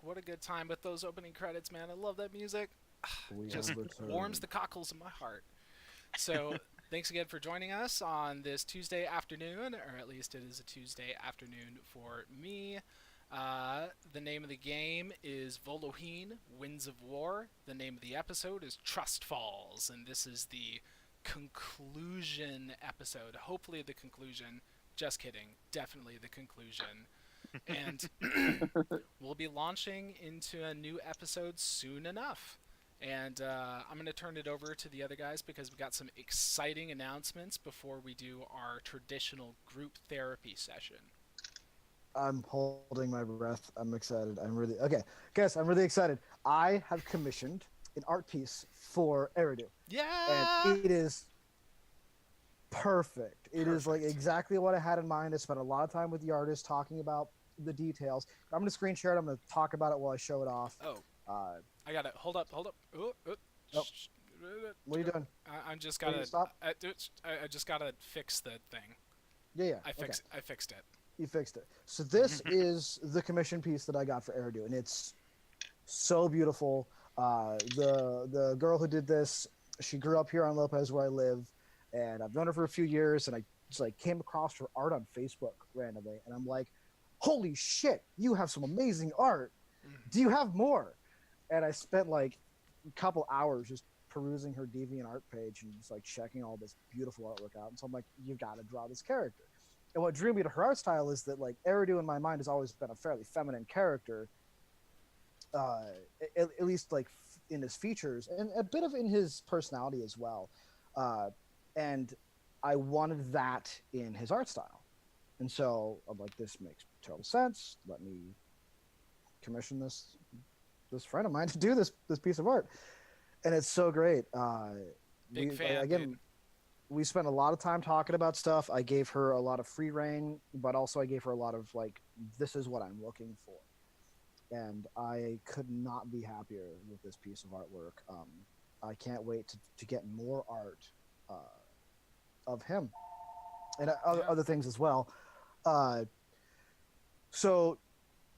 What a good time with those opening credits, man. I love that music. We Just have warms returned. the cockles of my heart. So, thanks again for joining us on this Tuesday afternoon, or at least it is a Tuesday afternoon for me. The name of the game is Voloheen, Winds of War. The name of the episode is Trust Falls, and this is the conclusion episode. Hopefully, the conclusion. Just kidding. Definitely the conclusion. And we'll be launching into a new episode soon enough. And I'm going to turn it over to the other guys because we got some exciting announcements before we do our traditional group therapy session. I'm holding my breath. I'm excited. I'm really okay, guys. I'm really excited. I have commissioned an art piece for Eridu, and Yeah! it is perfect. It is like Perfect. exactly what I had in mind. I spent a lot of time with the artist talking about the details. I'm gonna screen share it. I'm gonna talk about it while I show it off. Oh, Uh, I got it. Hold up, hold up. Ooh, ooh. oh, what are you doing? I'm just Are you gonna gotta. stop? I just gotta fix the thing. Yeah, yeah. I Okay, fix. I fixed it. you fixed it. So this is the commission piece that I got for Eridu, and it's so beautiful. The girl who did this, she grew up here on Lopez where I live, and I've known her for a few years. And I just like came across her art on Facebook randomly, and I'm like, "Holy shit, you have some amazing art! Do you have more?" And I spent like a couple hours just perusing her DeviantArt page and just like checking all this beautiful artwork out. And so I'm like, "You got to draw this character." And what drew me to her art style is that like Eridu in my mind has always been a fairly feminine character, uh, at least like in his features and a bit of in his personality as well. Uh, and I wanted that in his art style. And so I'm like, this makes total sense. Let me commission this friend of mine to do this piece of art, and it's so great. Big We fan, dude. again we spent a lot of time talking about stuff. I gave her a lot of free reign, but also I gave her a lot of like, this is what I'm looking for, and I could not be happier with this piece of artwork. I can't wait to get more art of him and Yeah. other things as well. Uh, so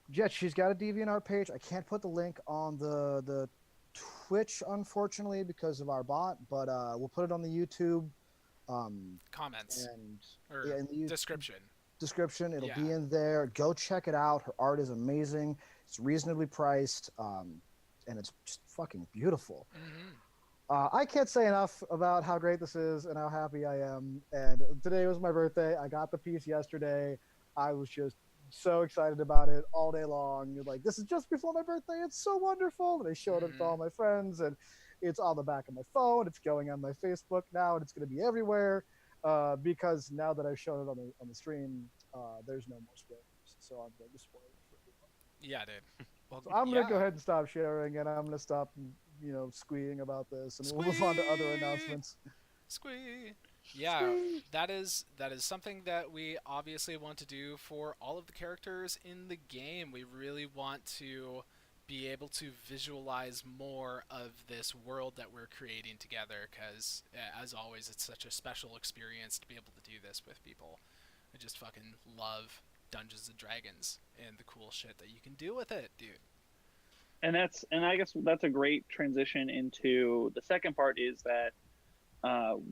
yeah, she's got a DeviantArt page. I can't put the link on the Twitch unfortunately because of our bot, but we'll put it on the YouTube. Comments And yeah, or in the description. description, it'll Yeah. be in there. Go check it out. Her art is amazing. It's reasonably priced, and it's just fucking beautiful. Mm-hmm. I can't say enough about how great this is and how happy I am. And today was my birthday. I got the piece yesterday. I was just so excited about it all day long. You're like, this is just before my birthday. It's so wonderful. And I showed it to Mm-hmm. all my friends, and it's on the back of my phone. It's going on my Facebook now, and it's going to be everywhere. Because now that I've shown it on the stream, there's no more spoilers. So I'm going to spoil it for everyone. Yeah, dude. Well, So I'm going to go yeah. ahead and stop sharing, and I'm going to stop, squeeing about this, and we'll move on to other Squee. announcements. Squee. Yeah, Squee. that is something that we obviously want to do for all of the characters in the game. We really want to be able to visualize more of this world that we're creating together because as always it's such a special experience to be able to do this with people. I just fucking love Dungeons and Dragons and the cool shit that you can do with it, dude. And I guess that's a great transition into the second part is that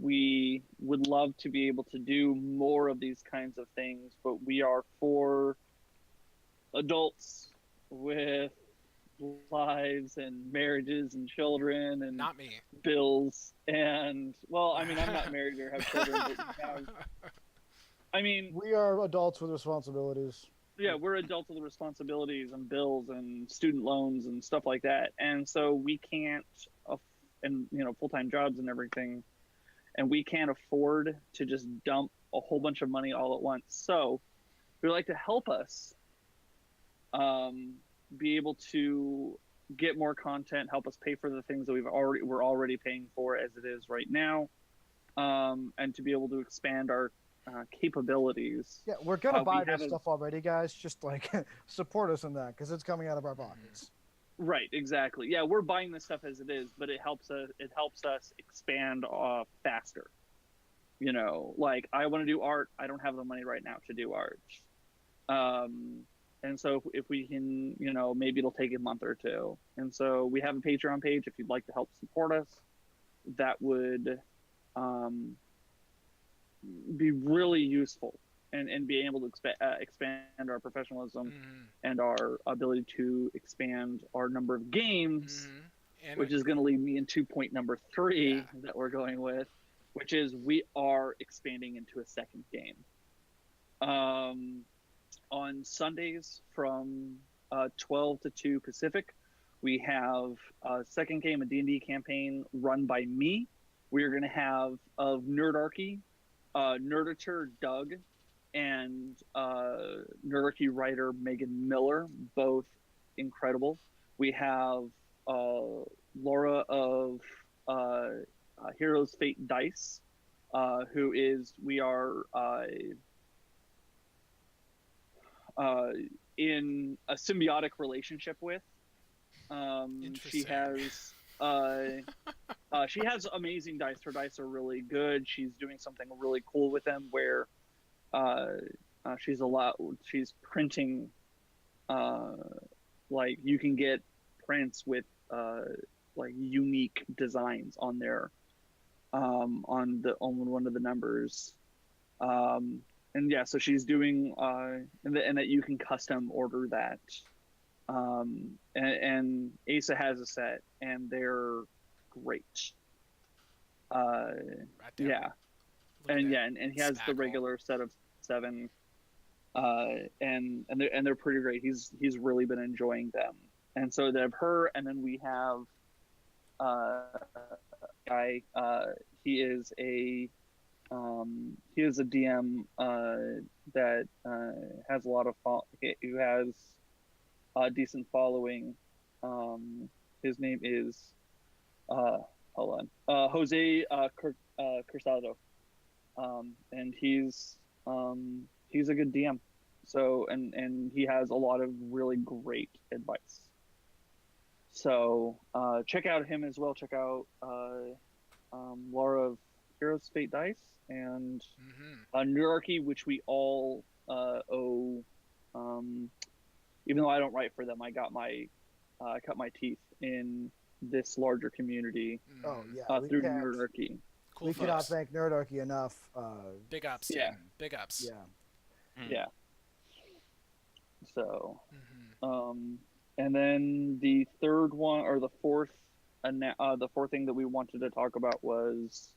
we would love to be able to do more of these kinds of things, but we are for adults with lives and marriages and children and Not me. bills and well, I mean, I'm not married or have children, but we have. I mean, We are adults with responsibilities. yeah, we're adults with responsibilities and bills and student loans and stuff like that, and so we can't, and full time jobs and everything, and we can't afford to just dump a whole bunch of money all at once. So we'd like to help us um, be able to get more content, help us pay for the things that we're already paying for as it is right now, and to be able to expand our capabilities. Yeah, we're gonna We buy have this stuff already, guys. Just like support us in that because it's coming out of our pockets. right, exactly. Yeah, we're buying this stuff as it is, but it helps us. It helps us expand faster. Like I want to do art. I don't have the money right now to do art. Um, And so if we can, maybe it'll take a month or two. And so we have a Patreon page if you'd like to help support us. That would be really useful and being able to expand our professionalism and our ability to expand our number of games, which is going to lead me into point number 3 that we're going with, which is we are expanding into a second game. On Sundays from 12 to 2 Pacific, we have a second game, a D&D campaign run by me. We are going to have of Nerdarchy, Nerdator Doug, and Nerdarchy writer Megan Miller, both incredible. We have Laura of Heroes Fate Dice, who is we are in a symbiotic relationship with. She has amazing dice. Her dice are really good. She's doing something really cool with them where she's printing like you can get prints with like unique designs on there on one of the numbers. And yeah, so she's doing and that you can custom order that. And Asa has a set, and they're great. Yeah, and he has the regular set of 7, and they're pretty great. He's really been enjoying them, and so they have her, and then we have guy. He is a DM that has a lot of who has a decent following. His name is Jose Cursado, and he's a good DM. So and he has a lot of really great advice. So check out him as well. Check out Laura of Heroes Fate Dice and Nerdarchy, which we all owe. Even though I don't write for them, I got I cut my teeth in this larger community. Oh yeah, through Nerdarchy. Cool we cannot thank Nerdarchy enough. Big ups, yeah. Tim. Big ups. Yeah. Yeah. So, and then the third one, or the fourth thing that we wanted to talk about was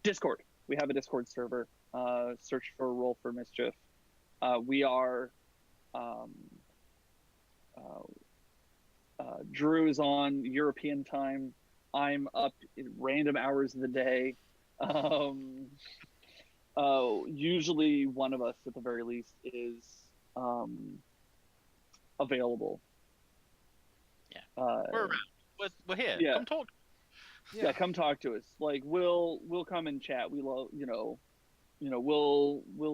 Discord. We have a Discord server. Search for Roll for Mischief. We are Drew is on European time. I'm up at random hours of the day. Usually one of us at the very least is available. Yeah, we're around. We're here. Yeah. Come talk. Yeah, come talk to us. Like we'll come and chat. We love we'll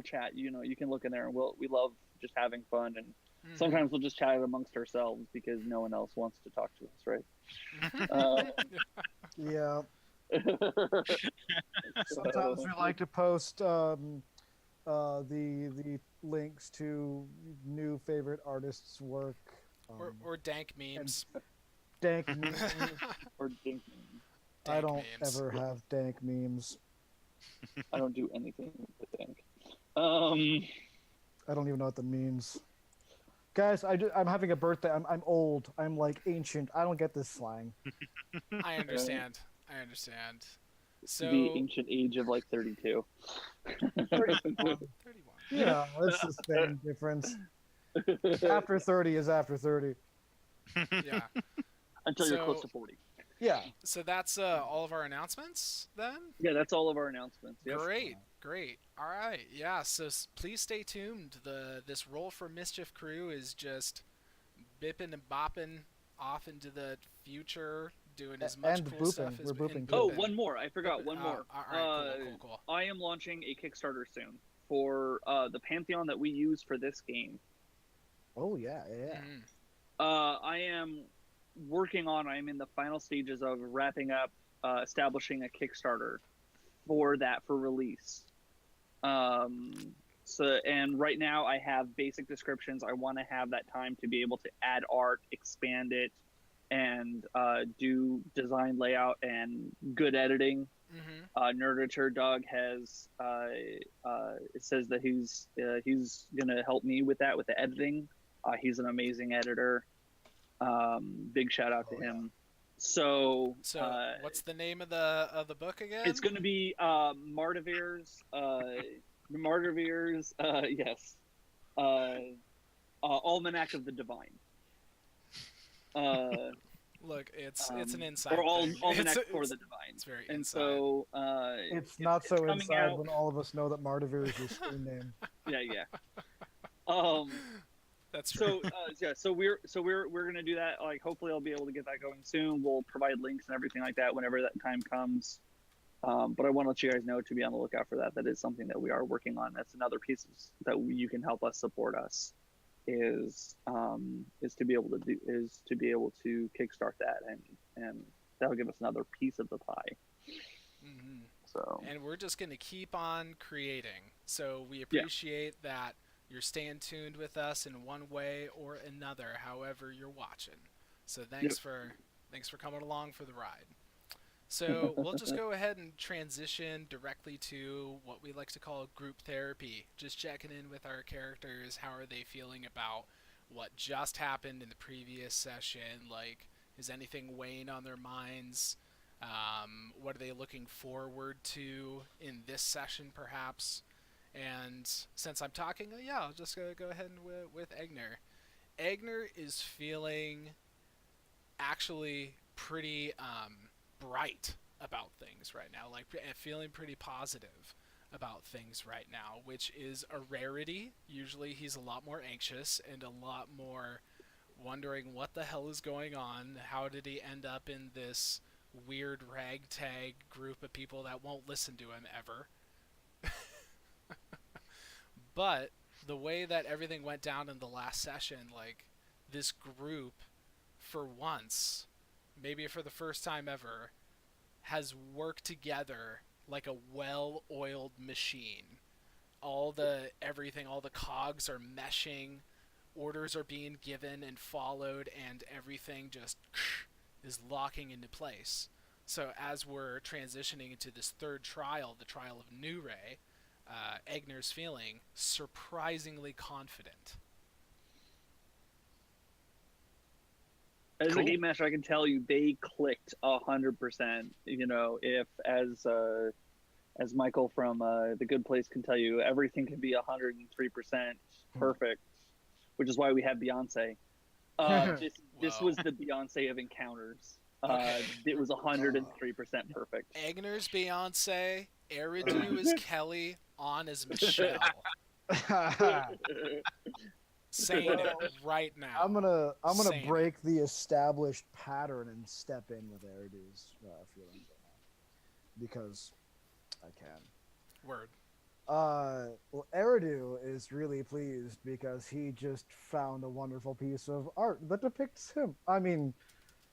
chat. You can look in there and we love just having fun, and sometimes we'll just chat amongst ourselves because no one else wants to talk to us, right? Yeah. Sometimes we like to post the links to new favorite artists' work, or dank memes. Dank memes. Or dink. I don't memes. ever have dank memes. I don't do anything with dank. I don't even know what that means. Guys, I'm having a birthday. I'm old. I'm like ancient. I don't get this slang. I understand. So The ancient age of like 32. 31. Yeah, that's the same difference. After 30 is after 30. Yeah. Until you're close to 40. Yeah. So that's all of our announcements then? Yeah, that's all of our announcements. Yep. Great. All right. Yeah, so please stay tuned. This Roll for Mischief crew is just bipping and bopping off into the future, doing as much And cool stuff booping. as We're booping. Oh, one more. I forgot one more. All right, cool. I am launching a Kickstarter soon for the Pantheon that we use for this game. Oh, yeah. I am I'm in the final stages of wrapping up establishing a Kickstarter for release. So, and right now I have basic descriptions. I want to have that time to be able to add art, expand it, and do design, layout, and good editing. Nerdature Dog has it says that he's gonna help me with that, with the editing. He's an amazing editor. Big shout out to him. So what's the name of the book again? It's going to be Martivir's. Martivir's. Yes. Almanac of the Divine. Look, it's an inside or thing. Almanac for the Divine. It's very and inside. so it's not so inside out. when all of us know that Martivir is your screen name. Yeah. That's true. So we're gonna do that. Like, hopefully I'll be able to get that going soon. We'll provide links and everything like that whenever that time comes. But I want to let you guys know to be on the lookout for that. That is something that we are working on. That's another piece that you can help us support us. Is to be able to kickstart that, and that'll give us another piece of the pie. Mm-hmm. So. And we're just gonna keep on creating. So we appreciate that. You're staying tuned with us in one way or another, however you're watching. So thanks for coming along for the ride. So we'll just go ahead and transition directly to what we like to call group therapy. Just checking in with our characters. How are they feeling about what just happened in the previous session? Like, is anything weighing on their minds? What are they looking forward to in this session, perhaps? And since I'm talking, I'll just go ahead and with Eigner. Eigner is feeling actually pretty bright about things right now, like feeling pretty positive about things right now, which is a rarity. Usually he's a lot more anxious and a lot more wondering what the hell is going on. How did he end up in this weird ragtag group of people that won't listen to him ever? But the way that everything went down in the last session, like, this group, for once, maybe for the first time ever, has worked together like a well-oiled machine. All the cogs are meshing, orders are being given and followed, and everything just is locking into place. So as we're transitioning into this third trial, the trial of Hooray, Eigner's feeling surprisingly confident. As a game master, I can tell you they clicked 100%. You know, if as Michael from The Good Place can tell you, everything can be 103% perfect, which is why we have Beyonce. This was the Beyonce of encounters. It was 103% perfect. Eigner's Beyonce, Eridu is Kelly, Onn is Michelle. Saying it right now. I'm gonna break the established pattern and step in with Eridu's feelings right now, because I can. Word. Well, Eridu is really pleased because he just found a wonderful piece of art that depicts him. I mean,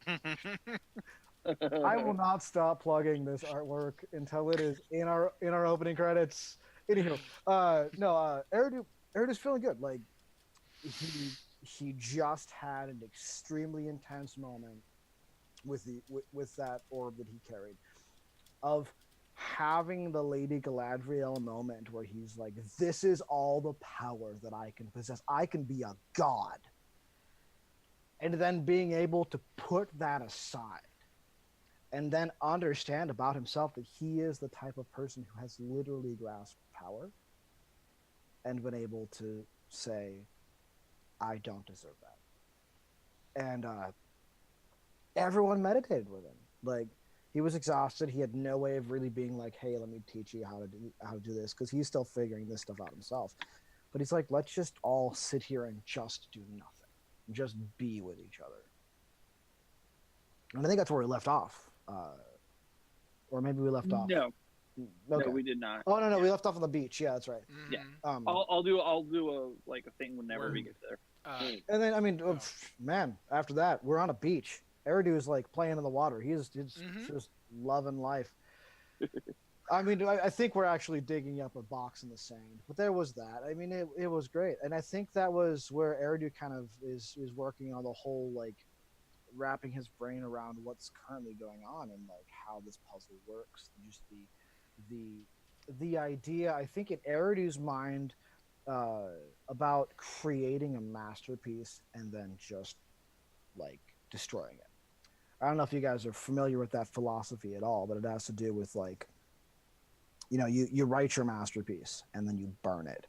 I will not stop plugging this artwork until it is in our opening credits. Anywho, Eridu's feeling good. Like, he just had an extremely intense moment with that orb that he carried, of having the Lady Galadriel moment where he's like, this is all the power that I can possess. I can be a god. And then being able to put that aside and then understand about himself that he is the type of person who has literally grasped power and been able to say, I don't deserve that. And everyone meditated with him. Like, he was exhausted. He had no way of really being like, hey, let me teach you how to do this, because he's still figuring this stuff out himself. But he's like, let's just all sit here and just do nothing. Just be with each other. And I think that's where we left off. Or maybe we left off. No. Okay. No, we did not. Oh, no, we left off on the beach. Yeah, that's right. Mm-hmm. Yeah. I'll do a thing whenever we get there. And then, I mean, man, after that, we're on a beach. Eridu is like playing in the water. He's just loving life. I mean, I think we're actually digging up a box in the sand, but there was that. I mean, it was great, and I think that was where Eridu kind of is working on the whole like wrapping his brain around what's currently going on and like how this puzzle works. Just the idea, I think, in Eridu's mind about creating a masterpiece and then just like destroying it. I don't know if you guys are familiar with that philosophy at all, but it has to do with like, you know, you write your masterpiece and then you burn it.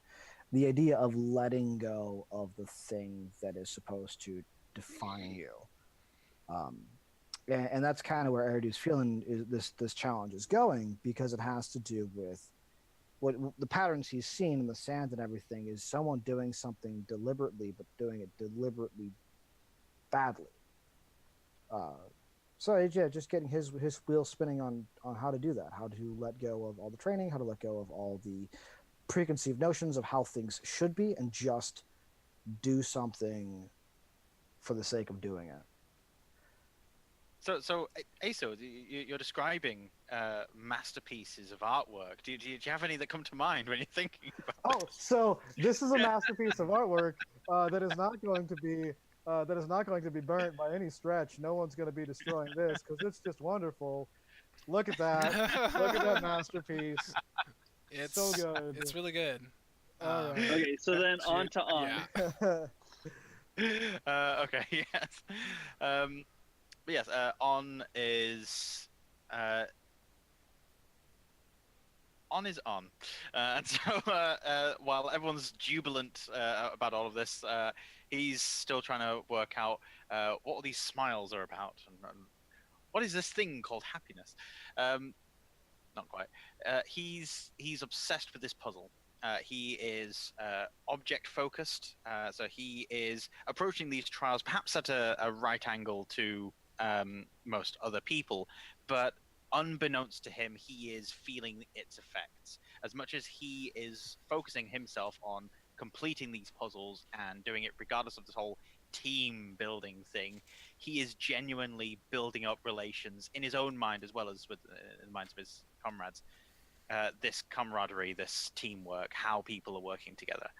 The idea of letting go of the thing that is supposed to define you. And that's kind of where Eridu's feeling is this challenge is going, because it has to do with what the patterns he's seen in the sand and everything is someone doing something deliberately, but doing it deliberately badly. So yeah, just getting his wheel spinning on how to do that, how to let go of all the training, how to let go of all the preconceived notions of how things should be, and just do something for the sake of doing it. So Asa, you're describing masterpieces of artwork. Do you have any that come to mind when you're thinking about Oh, so this is a masterpiece of artwork that is not going to be burnt by any stretch. No one's going to be destroying this because it's just wonderful. Look at that! Look at that masterpiece. It's so good. It's really good. All right. Okay, so then on to Onn. Yeah. okay, yes. But yes, Onn is Onn is on, and so while everyone's jubilant about all of this, he's still trying to work out what all these smiles are about, and what is this thing called happiness. Not quite. He's obsessed with this puzzle. He is object focused, so he is approaching these trials perhaps at a right angle to most other people, but unbeknownst to him, he is feeling its effects. As much as he is focusing himself on completing these puzzles and doing it regardless of this whole team building thing, he is genuinely building up relations in his own mind as well as with in the minds of his comrades. This camaraderie, this teamwork, how people are working together.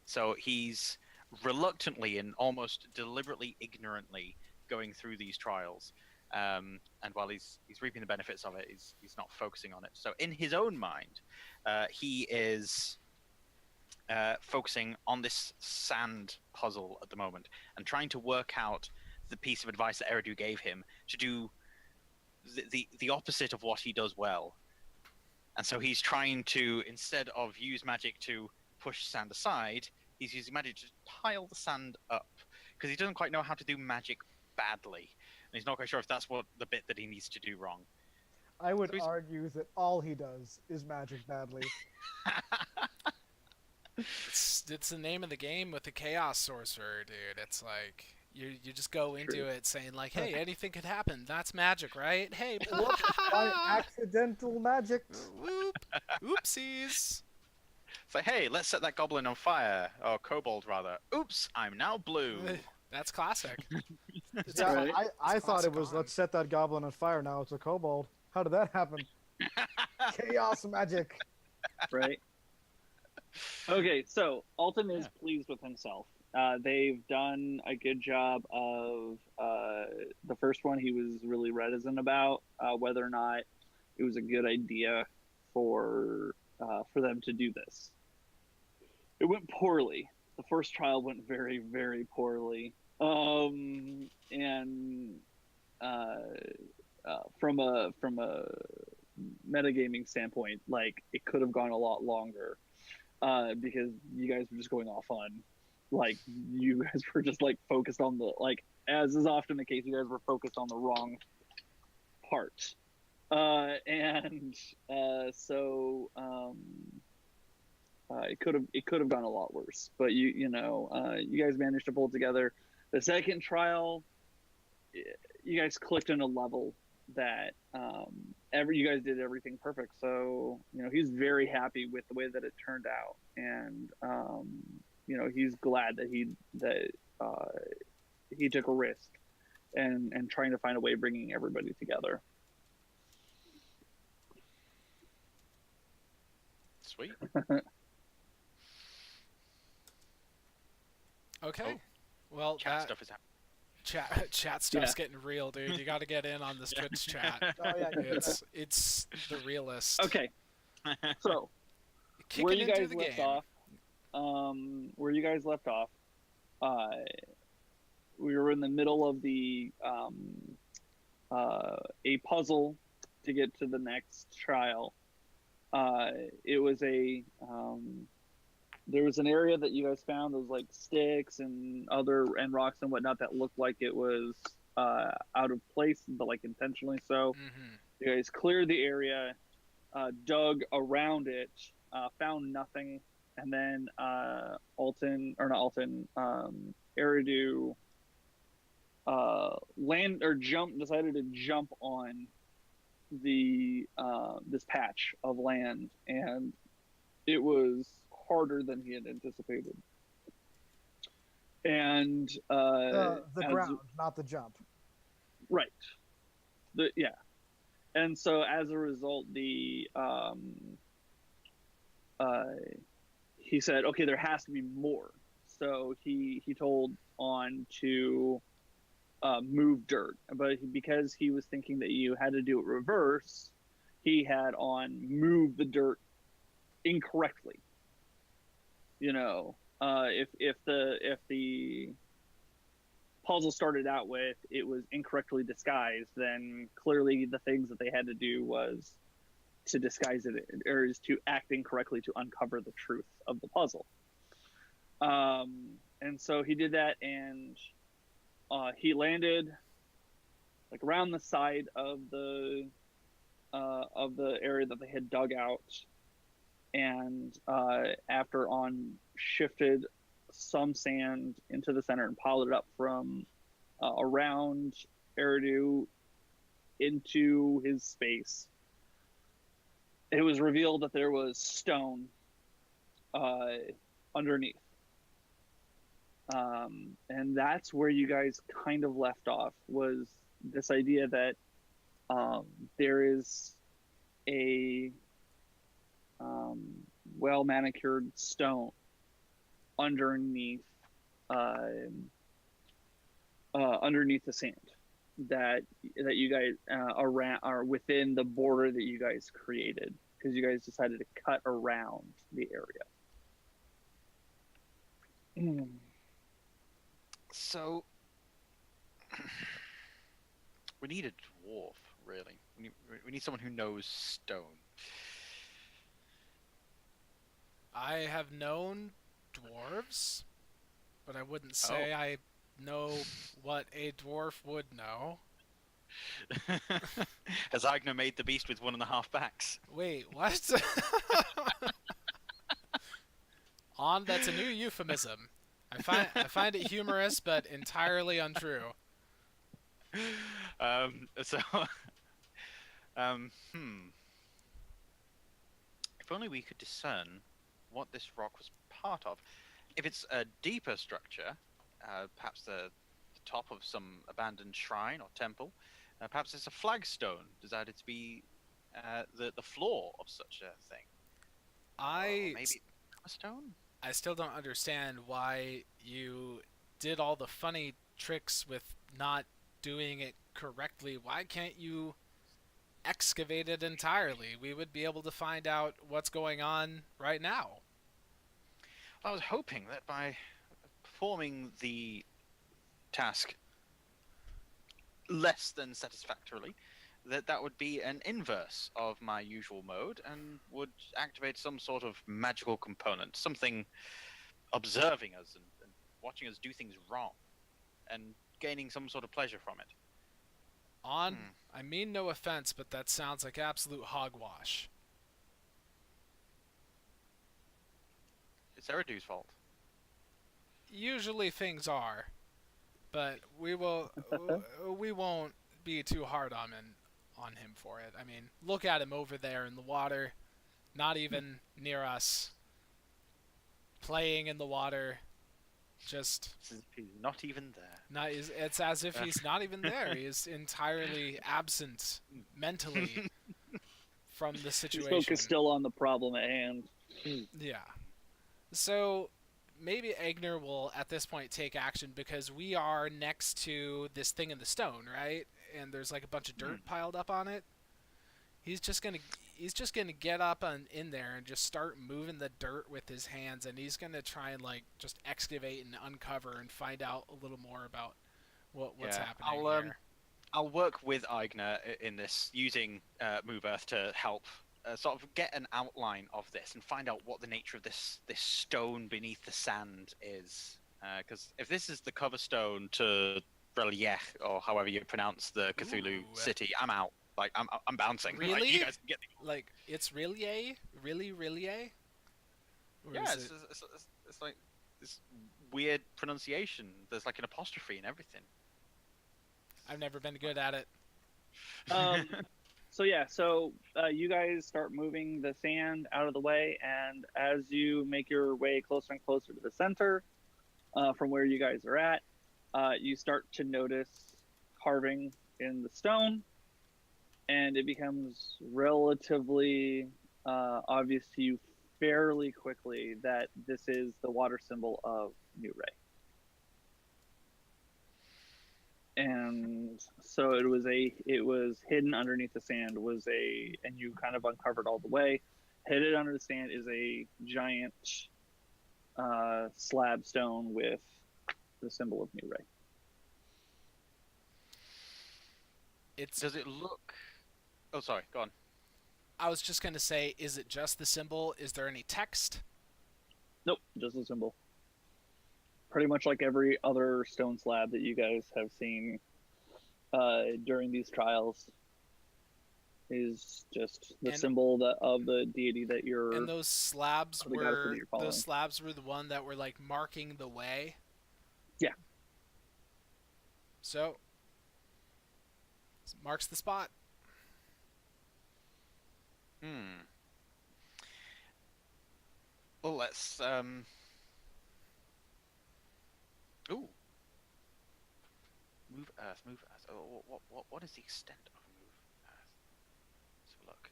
So he's reluctantly and almost deliberately ignorantly going through these trials, and while he's reaping the benefits of it, he's not focusing on it. So in his own mind, he is focusing on this sand puzzle at the moment and trying to work out the piece of advice that Eridu gave him to do the opposite of what he does well. And so he's trying to, instead of use magic to push sand aside, he's using magic to pile the sand up, because he doesn't quite know how to do magic badly. And he's not quite sure if that's what the bit that he needs to do wrong. I would argue that all he does is magic badly. It's the name of the game with the Chaos Sorcerer, dude. It's like you just go into it saying like, hey, anything could happen. That's magic, right? Hey, accidental magic. Whoop. Oopsies. It's like, hey, let's set that goblin on fire, or kobold rather. Oops, I'm now blue. That's classic. Yeah, right. I thought it was Onn. let's set that goblin on fire. Now it's a kobold. How did that happen? Chaos magic. Right. Okay, so Alton is pleased with himself. They've done a good job of the first one. He was really reticent about whether or not it was a good idea for them to do this. It went poorly. The first trial went very, very poorly. And from a metagaming standpoint, like it could have gone a lot longer. Because you guys were just going off on, like, you guys were just like focused on the, like, as is often the case, you guys were focused on the wrong part. So it could have gone a lot worse, but you guys managed to pull it together. The second trial, you guys clicked in a level that you guys did everything perfect. So he's very happy with the way that it turned out, and he's glad that he took a risk and trying to find a way of bringing everybody together. Sweet. Okay. Oh, Well, Chat that stuff is happening. chat stuff's getting real, dude. You got to get in on this Twitch chat. Oh yeah, It's the realest. Okay, so Kicking where you into guys the left game. off, uh, we were in the middle of a puzzle to get to the next trial. It was there was an area that you guys found. There was like sticks and rocks and whatnot that looked like it was out of place, but like intentionally so. Mm-hmm. You guys cleared the area, dug around it, found nothing, and then Eridu decided to jump on the this patch of land, and it was harder than he had anticipated. And the ground, not the jump. right, and so as a result, he said, okay, there has to be more. So he told Onn to move dirt, but because he was thinking that you had to do it reverse, he had Onn move the dirt incorrectly. If the puzzle started out with it was incorrectly disguised, then clearly the things that they had to do was to disguise it, or is to act incorrectly to uncover the truth of the puzzle. And so he did that, and he landed like around the side of the area that they had dug out, and after Onn shifted some sand into the center and piled it up from around Eridu into his space, it was revealed that there was stone underneath. And that's where you guys kind of left off, was this idea that there is a well-manicured stone underneath underneath the sand that you guys are within the border that you guys created, because you guys decided to cut around the area. So we need a dwarf, really. We need someone who knows stone. I have known dwarves, but I wouldn't say I know what a dwarf would know. Has Eigner made the beast with 1.5 backs? Wait, what? Onn, that's a new euphemism. I find it humorous, but entirely untrue. If only we could discern what this rock was part of. If it's a deeper structure, perhaps the top of some abandoned shrine or temple, perhaps it's a flagstone decided to be the floor of such a thing. Maybe a stone? I still don't understand why you did all the funny tricks with not doing it correctly. Why can't you excavate it entirely? We would be able to find out what's going on right now. I was hoping that by performing the task less than satisfactorily, that would be an inverse of my usual mode and would activate some sort of magical component, something observing us and watching us do things wrong and gaining some sort of pleasure from it. Onn, I mean no offense, but that sounds like absolute hogwash. It's Eridu's fault. Usually things are, but we won't be too hard on him for it. I mean, look at him over there in the water, not even near us, playing in the water, just... He's not even there. It's as if he's not even there. He is entirely absent mentally, from the His situation. focus still on the problem at hand. Yeah. So maybe Eigner will at this point take action because we are next to this thing in the stone, right? And there's like a bunch of dirt piled up on it. He's just gonna get up in there and just start moving the dirt with his hands, and he's gonna try and like just excavate and uncover and find out a little more about what's happening here. I'll work with Eigner in this, using Move Earth to help sort of get an outline of this and find out what the nature of this stone beneath the sand is. Because if this is the cover stone to Brickley, or however you pronounce the Cthulhu city, I'm out. Like I'm bouncing. Really? Like, you guys can get like it's really a? Or yeah, is it's like this weird pronunciation. There's like an apostrophe and everything. I've never been good at it. So you guys start moving the sand out of the way, and as you make your way closer and closer to the center, from where you guys are at, you start to notice carving in the stone, and it becomes relatively obvious to you fairly quickly that this is the water symbol of Hooray. And so it was hidden underneath the sand, and you kind of uncovered all the way. Hidden under the sand is a giant slab stone with the symbol of Hooray. Does it look? Oh, sorry. Go on. I was just gonna say, is it just the symbol? Is there any text? Nope, just a symbol. Pretty much like every other stone slab that you guys have seen during these trials is just the symbol of the deity that you're. And those slabs were the one that were like marking the way. Yeah. So marks the spot. Well, let's Ooh. Move Earth. Oh, what is the extent of Move Earth? Let's have a look.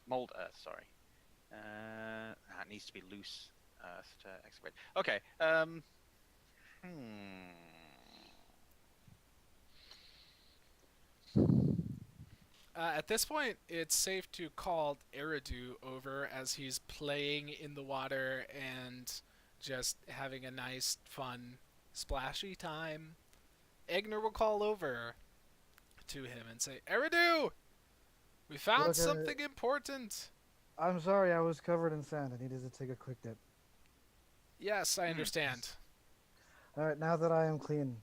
Mold Earth, sorry. That needs to be loose Earth to excavate. Okay. At this point, it's safe to call Eridu over as he's playing in the water and just having a nice, fun, splashy time. Eigner will call over to him and say, Eridu! We found something important! I'm sorry, I was covered in sand. I needed to take a quick dip. Yes, I understand. Alright, now that I am clean,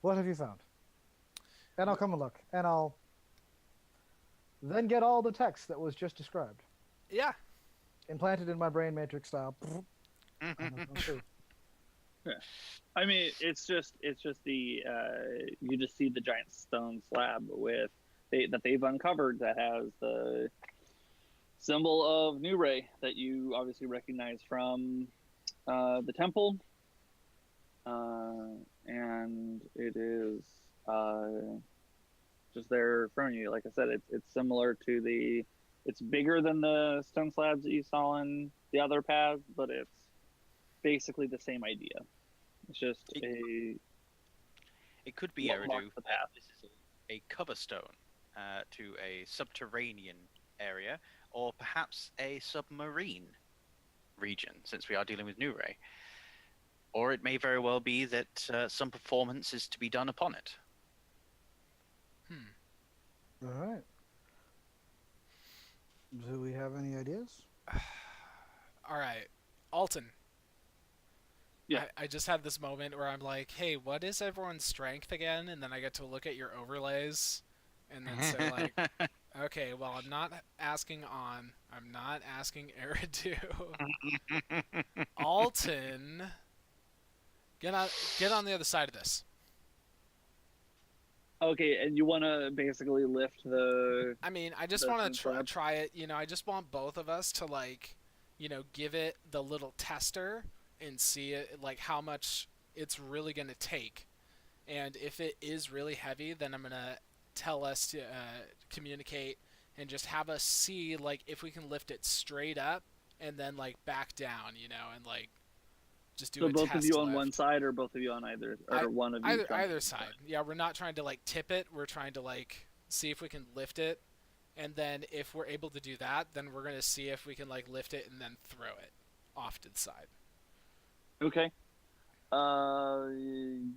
what have you found? And I'll come and look, and I'll then get all the text that was just described. Yeah. Implanted in my brain matrix style. Yeah. I mean, it's just the you just see the giant stone slab that they've uncovered that has the symbol of Hooray that you obviously recognize from the temple, and it is just there in front of you. Like I said, it's similar to it's bigger than the stone slabs that you saw in the other paths, but it's basically the same idea. It's just It could be Eridu. This is a cover stone to a subterranean area, or perhaps a submarine region, since we are dealing with Hooray. Or it may very well be that some performance is to be done upon it. All right. Do we have any ideas? All right. Alton. Yeah. I just had this moment where I'm like, hey, what is everyone's strength again? And then I get to look at your overlays and then say, like, okay, well, I'm not asking Onn. I'm not asking Eridu. Alton, get on the other side of this. Okay, and you want to basically lift the... I mean, I just want to try it. You know, I just want both of us to, like, you know, give it the little tester and see it, like, how much it's really going to take. And if it is really heavy, then I'm going to tell us to communicate and just have us see like if we can lift it straight up and then like back down, and like just do So a both test of you on lift. one side, or both of you on either, or one of you? Either side. Yeah, we're not trying to like tip it. We're trying to like see if we can lift it, and then if we're able to do that, then we're gonna see if we can like lift it and then throw it off to the side. Okay.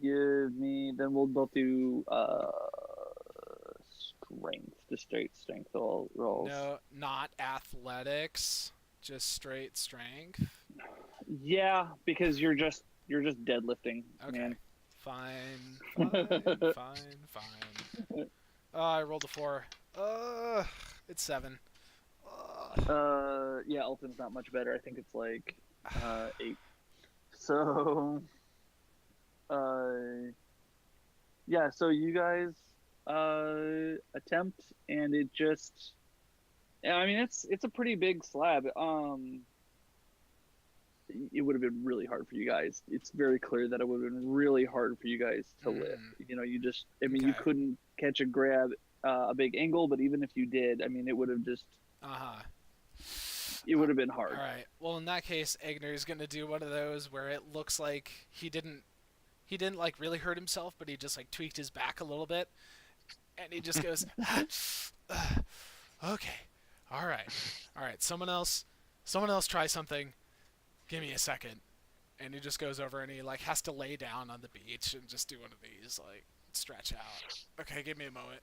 Give me. Then we'll both do strength, just straight strength rolls. No, not athletics, just straight strength. Yeah, because you're just deadlifting, Okay. man. Fine. Oh, I rolled a 4. It's 7. Yeah, Alton's not much better. I think it's like 8. So, yeah. So you guys attempt, and it just. I mean, it's a pretty big slab. It would have been really hard for you guys. It's very clear that it would have been really hard for you guys to lift. You just. I mean, you Okay. couldn't catch a grab, a big angle, but even if you did, I mean, it would have just. It would have been hard. All right. Well, in that case, Eigner is gonna do one of those where it looks like he didn't like really hurt himself, but he just like tweaked his back a little bit, and he just goes, "Okay, all right. Someone else try something. Give me a second." And he just goes over and he like has to lay down on the beach and just do one of these, like stretch out. Okay, give me a moment.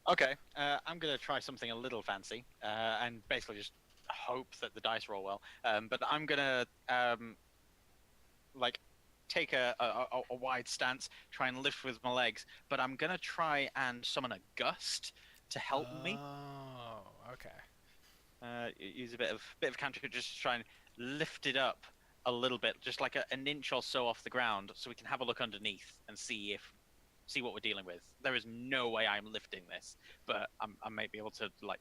Okay, I'm gonna try something a little fancy, and basically just hope that the dice roll well. But I'm gonna like take a wide stance, try and lift with my legs. But I'm gonna try and summon a gust to help me. Oh, okay. Use a bit of counter just to try and lift it up a little bit, just like an inch or so off the ground, so we can have a look underneath and see what we're dealing with. There is no way I'm lifting this, but I might be able to like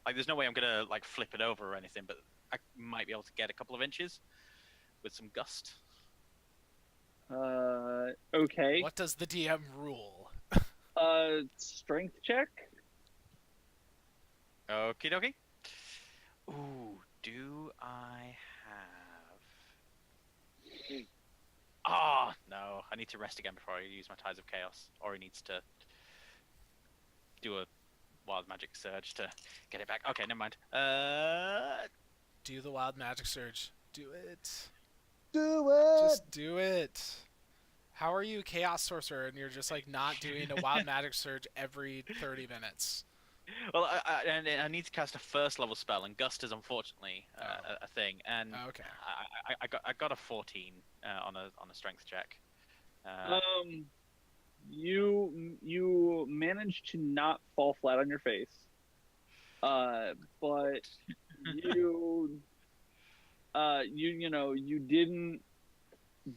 there's no way I'm gonna like flip it over or anything, but I might be able to get a couple of inches with some gust. Okay. What does the DM rule? Strength check. Okie dokie. Ooh, do I have? Oh, no. I need to rest again before I use my Tides of Chaos. Or he needs to do a Wild Magic Surge to get it back. Okay, never mind. Do the wild magic surge. Do it. Do it. Just do it. How are you Chaos Sorcerer and you're just like not doing a wild magic surge every 30 minutes? Well, I need to cast a first level spell, and Gust is unfortunately a thing. And Okay. I got a 14 on a strength check. You managed to not fall flat on your face, but you didn't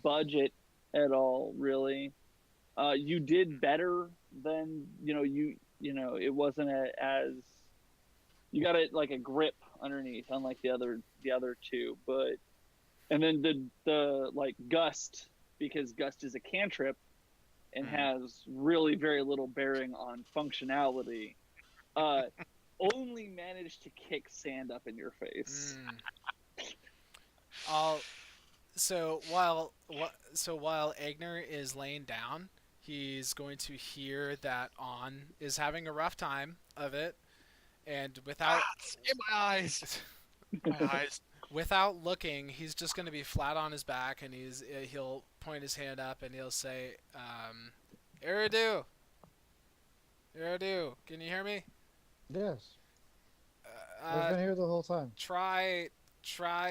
budge it at all, really. You did better than it wasn't as you got it like a grip underneath, unlike the other two. But and then the like gust, because gust is a cantrip and has really very little bearing on functionality, only managed to kick sand up in your face. So while Eigner is laying down, he's going to hear that Onn is having a rough time of it, and without in my eyes, without looking, he's just going to be flat on his back, and he'll point his hand up and he'll say, Eridu, can you hear me? Yes. I've been here the whole time. Try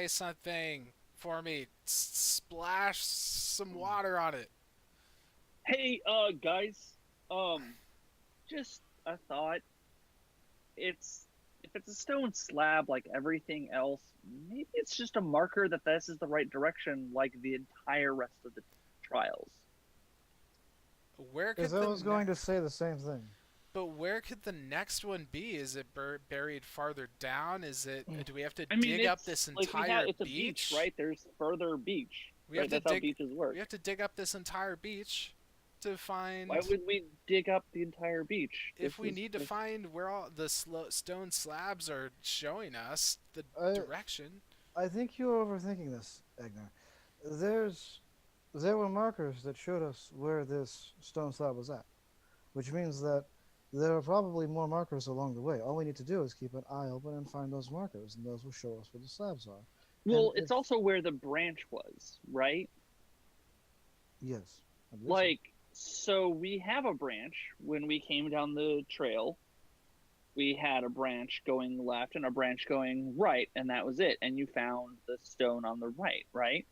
something for me. Splash some water on it. Hey, guys, just a thought. If it's a stone slab like everything else, maybe it's just a marker that this is the right direction, like the entire rest of the trials. Where could Because I was going to say the same thing. But where could the next one be? Is it buried farther down? Is it? Do we have to I mean, dig up this entire it's a beach? beach, right? There's further beach. We have Right? to That's how dig. beaches work. We have to dig up this entire beach. to find, Why would we dig up the entire beach? if we need to find where all the stone slabs are showing us the I direction. I think you're overthinking this, Egner. There were markers that showed us where this stone slab was at, which means that there are probably more markers along the way. All we need to do is keep an eye open and find those markers, and those will show us where the slabs are. Well, And it's also where the branch was, right? yes, I believe so. Like, so we have a branch when we came down the trail. We had a branch going left and a branch going right, and that was it. And you found the stone on the right, right?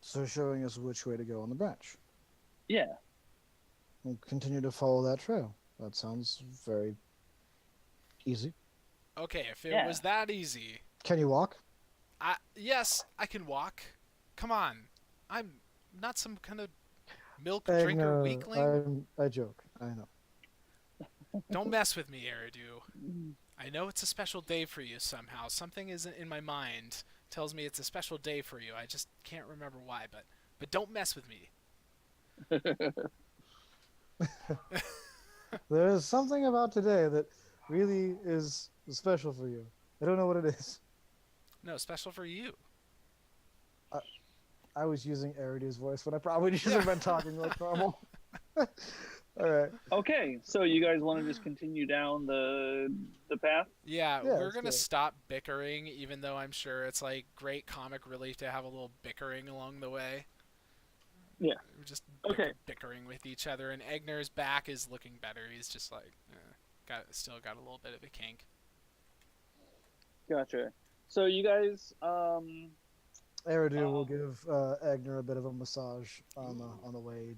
So showing us which way to go on the branch. Yeah. We'll continue to follow that trail. That sounds very easy. Okay, if it Yeah. was that easy, Can you walk? yes, I can walk. Come on, I'm not some kind of milk drinker weakling. I joke. I know. Don't mess with me, Eridu. I know it's a special day for you somehow. Something isn't in my mind tells me it's a special day for you. I just can't remember why, but don't mess with me. There is something about today that really is special for you. I don't know what it is. No, special for you. I was using Eridu's voice when I probably should have been talking like normal. All right. Okay, so you guys want to just continue down the path? Yeah, Yeah, we're let's gonna do it. stop bickering, even though I'm sure it's like great comic relief to have a little bickering along the way. Yeah. We're just Okay. bickering with each other, and Egner's back is looking better. He's just like, still got a little bit of a kink. Gotcha. So you guys, Eridu will give Agner a bit of a massage on the way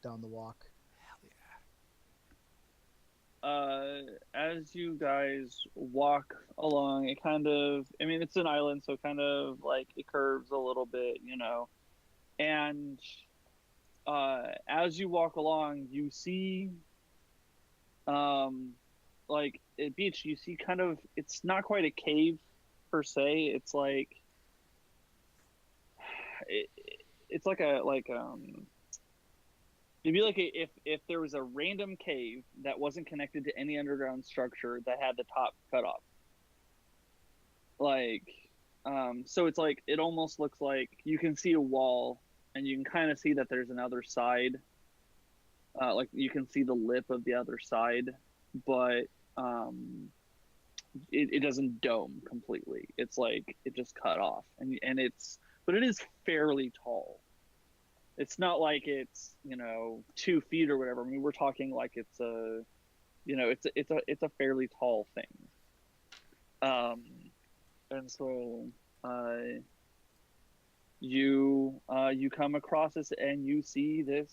down the walk. Hell yeah. as you guys walk along, it kind of, I mean, it's an island, so kind of like it curves a little bit, you know, and as you walk along, you see, like at beach, you see kind of, it's not quite a cave per se. It's like, it's like it'd be like if there was a random cave that wasn't connected to any underground structure that had the top cut off. Like, so it's like, it almost looks like you can see a wall and you can kind of see that there's another side. Like you can see the lip of the other side, but it doesn't dome completely. It's like it just cut off, and but it is fairly tall. It's not like it's 2 feet or whatever. I mean, we're talking like it's a fairly tall thing. And so you come across this and you see this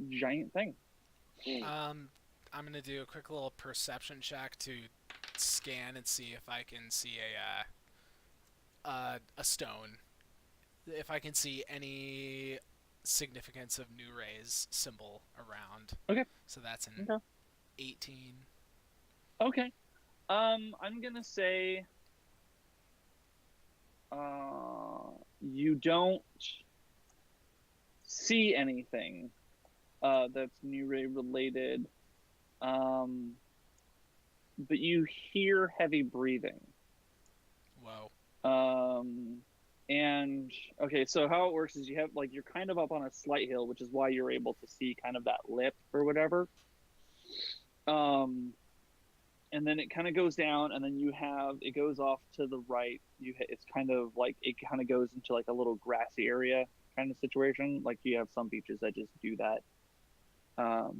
giant thing. I'm gonna do a quick little perception check to scan and see if I can see a stone. If I can see any significance of New Ray's symbol around. Okay. So that's an 18. Okay. I'm gonna say you don't see anything that's New Ray related, but you hear heavy breathing. Whoa. And okay, so how it works is you have, like, you're kind of up on a slight hill, which is why you're able to see kind of that lip or whatever. And then it kind of goes down, and then it goes off to the right. It's kind of like, it kind of goes into like a little grassy area kind of situation. Like you have some beaches that just do that. Or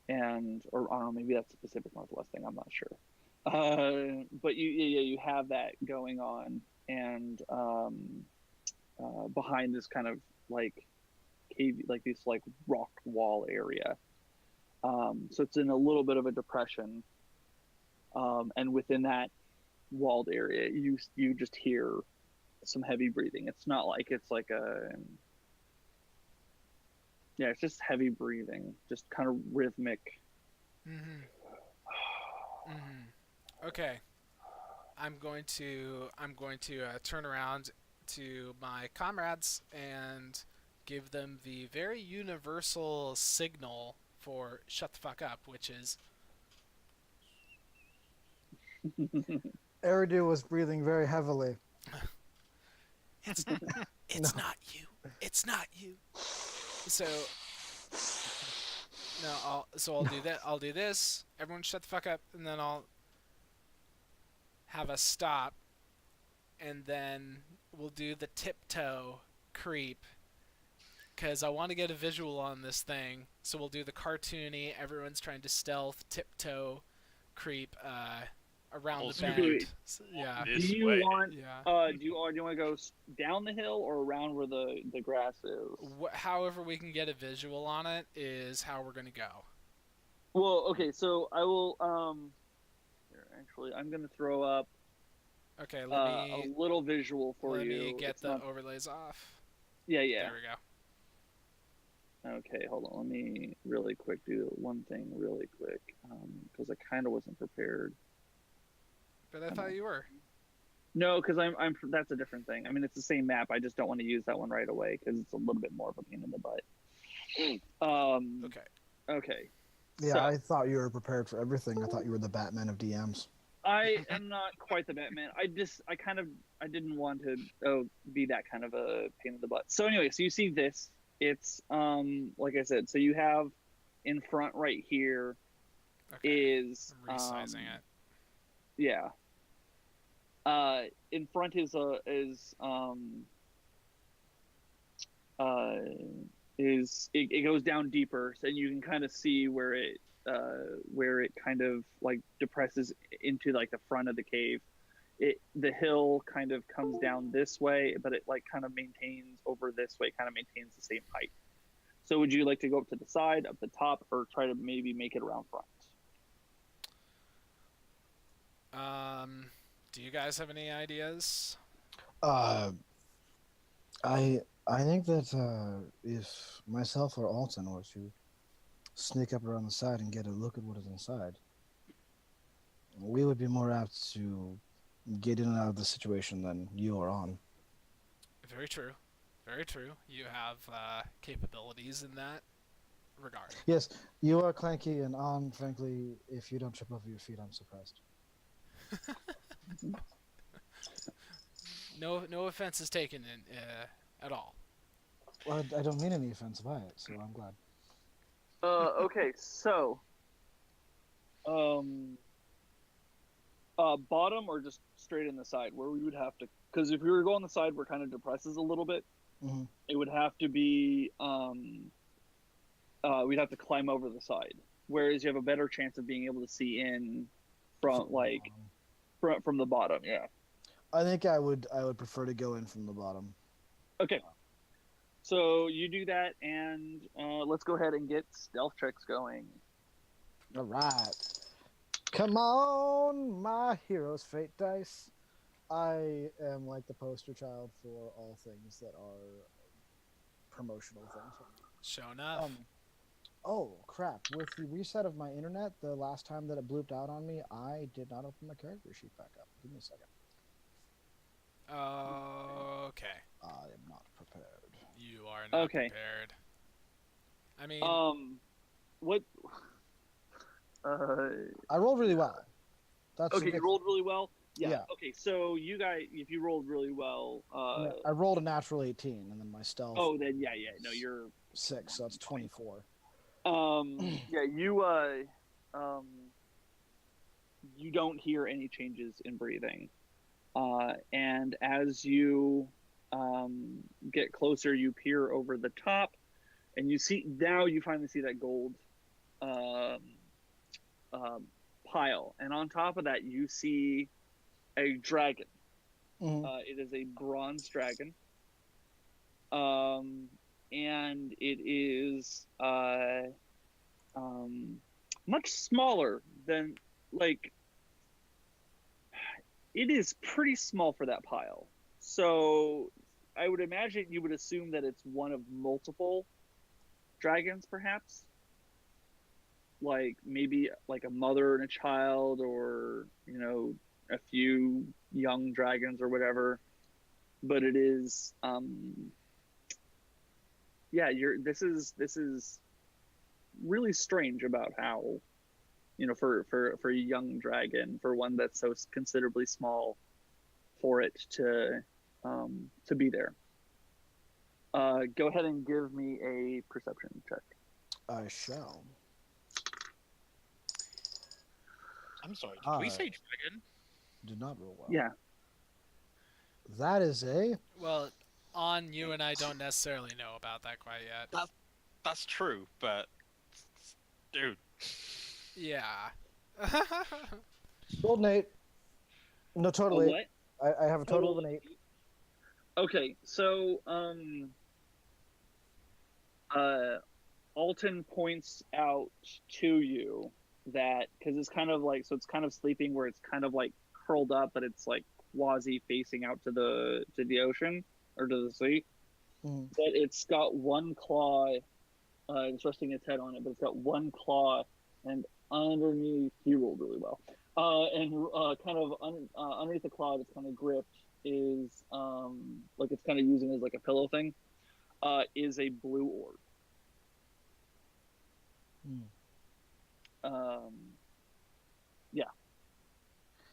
I don't know, maybe that's the Pacific Northwest thing. I'm not sure. But you have that going on, and behind this kind of like cave, like this like rock wall area. So it's in a little bit of a depression, and within that walled area, you just hear some heavy breathing. It's not like it's like it's just heavy breathing, just kind of rhythmic. Okay. I'm going to turn around to my comrades and give them the very universal signal for shut the fuck up, which is Eridu was breathing very heavily. it's No. not you. It's not you. So no, I'll do that. I'll do this. Everyone shut the fuck up, and then I'll have a stop, and then we'll do the tiptoe creep, because I want to get a visual on this thing. So we'll do the cartoony, everyone's trying to stealth, tiptoe creep around the Also, bend. So, yeah. Do This you way. want Yeah. do you want to go down the hill or around where the grass is? However we can get a visual on it is how we're going to go. Well, okay, so I will here, actually I'm going to throw up Okay, a let me little visual for let you. me get It's the not- overlays off. Yeah, yeah. There we go. Okay, hold on. Let me really quick do one thing really quick because I kind of wasn't prepared. But I thought you were. No, because I'm that's a different thing. I mean, it's the same map. I just don't want to use that one right away because it's a little bit more of a pain in the butt. Okay. Okay. Yeah, So, I thought you were prepared for everything. I thought you were the Batman of DMs. I am not quite the Batman. I didn't want to be that kind of a pain in the butt. So anyway, so you see this. It's like I said. So you have in front right here Okay. is I'm resizing it. Yeah. In front is it goes down deeper, so you can kind of see where it kind of like depresses into like the front of the cave. The hill kind of comes down this way, but it like kind of maintains over this way, kind of maintains the same height. So would you like to go up to the side, up the top, or try to maybe make it around front? Do you guys have any ideas? I think that if myself or Alton were to sneak up around the side and get a look at what is inside, we would be more apt to get in and out of the situation than you or Onn. Very true. Very true. You have capabilities in that regard. Yes, you are clanky, and Onn, frankly, if you don't trip over your feet, I'm surprised. No offense is taken in at all. Well, I don't mean any offense by it, so I'm glad. Okay, so, bottom or just straight in the side, where we would have to, because if we were going on the side where it kind of depresses a little bit, Mm-hmm. it would have to be, we'd have to climb over the side. Whereas you have a better chance of being able to see in from from the bottom. Yeah. I think I would prefer to go in from the bottom. Okay. So you do that, and let's go ahead and get stealth checks going. All right. Come on, my hero's fate dice. I am like the poster child for all things that are promotional things. Show enough. Oh, crap. With the reset of my internet, the last time that it blooped out on me, I did not open my character sheet back up. Give me a second. Okay. I am not prepared. You are not Okay. prepared. I mean, What? I rolled really well. That's Okay, you rolled really well. Yeah. Yeah. Okay, so you guys, if you rolled really well, I rolled a natural 18, and then my stealth oh, then yeah, no, you're 6, so that's 24. yeah, you don't hear any changes in breathing, and as you get closer, you peer over the top, and you finally see that gold pile, and on top of that, you see a dragon. Mhm. It is a bronze dragon, and it is much smaller than it is pretty small for that pile. So I would imagine you would assume that it's one of multiple dragons, perhaps. Like maybe like a mother and a child, or a few young dragons or whatever. But it is yeah, this is really strange about how, for a young dragon, for one that's so considerably small, for it to be there. Go ahead and give me a perception check. I shall. I'm sorry, did we say dragon? Did not roll well. Yeah. That is a... Well, On, you and I don't necessarily know about that quite yet. That's true, but dude. Yeah. Rolled an 8. No, total 8. What? I have a total of an 8. Okay, so Alton points out to you that, because it's kind of like, so it's kind of sleeping where it's kind of like curled up, but it's like quasi facing out to the ocean or to the sea. Mm. But it's got one claw, it's resting its head on it, but it's got one claw, and underneath, he rolled really well. Kind of underneath the claw that's kind of gripped is like it's kind of using as like a pillow thing, is a blue orb. Yeah.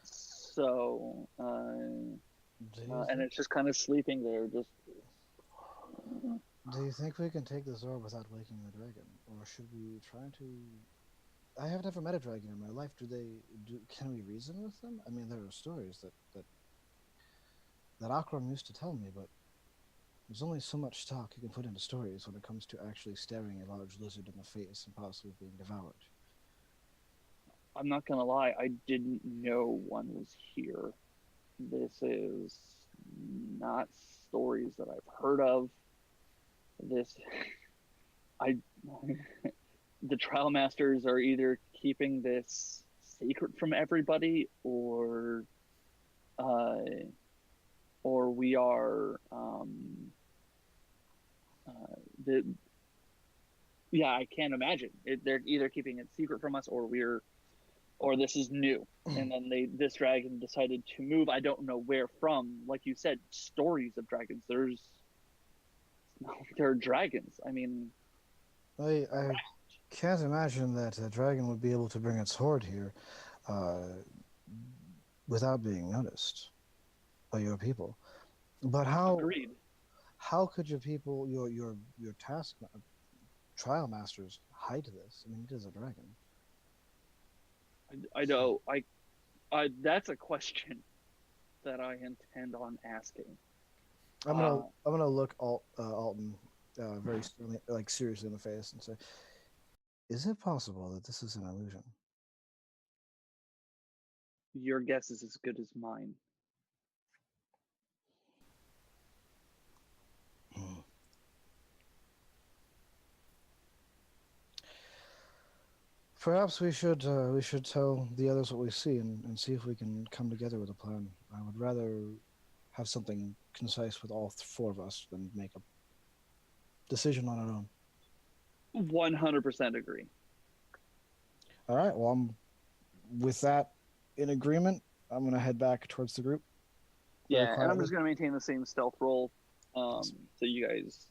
So, and it's just kind of sleeping there. Just. Do you think we can take this orb without waking the dragon, or should we try to? I have never met a dragon in my life. Can we reason with them? I mean, there are stories that Akron used to tell me, but there's only so much stock you can put into stories when it comes to actually staring a large lizard in the face and possibly being devoured. I'm not gonna lie, I didn't know one was here. This is not stories that I've heard of. The trial masters are either keeping this secret from everybody, or we are I can't imagine they're either keeping it secret from us, or this is new, and then this dragon decided to move. I don't know where from. Like you said, stories of dragons. There are dragons. I mean, I can't imagine that a dragon would be able to bring its horde here without being noticed by your people. But how? Agreed. How could your people, your trial masters, hide this? I mean, it is a dragon. I know. That's a question that I intend on asking. I'm gonna look Alton very seriously in the face and say, "Is it possible that this is an illusion?" Your guess is as good as mine. Perhaps we should tell the others what we see and see if we can come together with a plan. I would rather have something concise with all 4 of us than make a decision on our own. 100% agree. All right. Well, with that in agreement, I'm going to head back towards the group. Yeah, and I'm just going to maintain the same stealth roll. So you guys,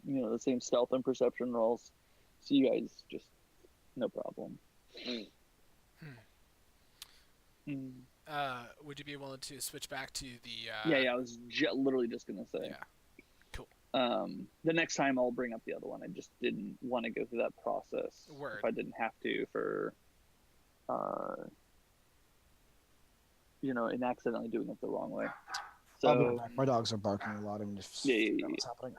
the same stealth and perception rolls. So you guys just, no problem. Would you be willing to switch back to the... Yeah, I was literally just going to say. Yeah, cool. The next time I'll bring up the other one. I just didn't want to go through that process. Word. If I didn't have to for, in accidentally doing it the wrong way. So, I'll be right back. My dogs are barking a lot. I'm just what's happening.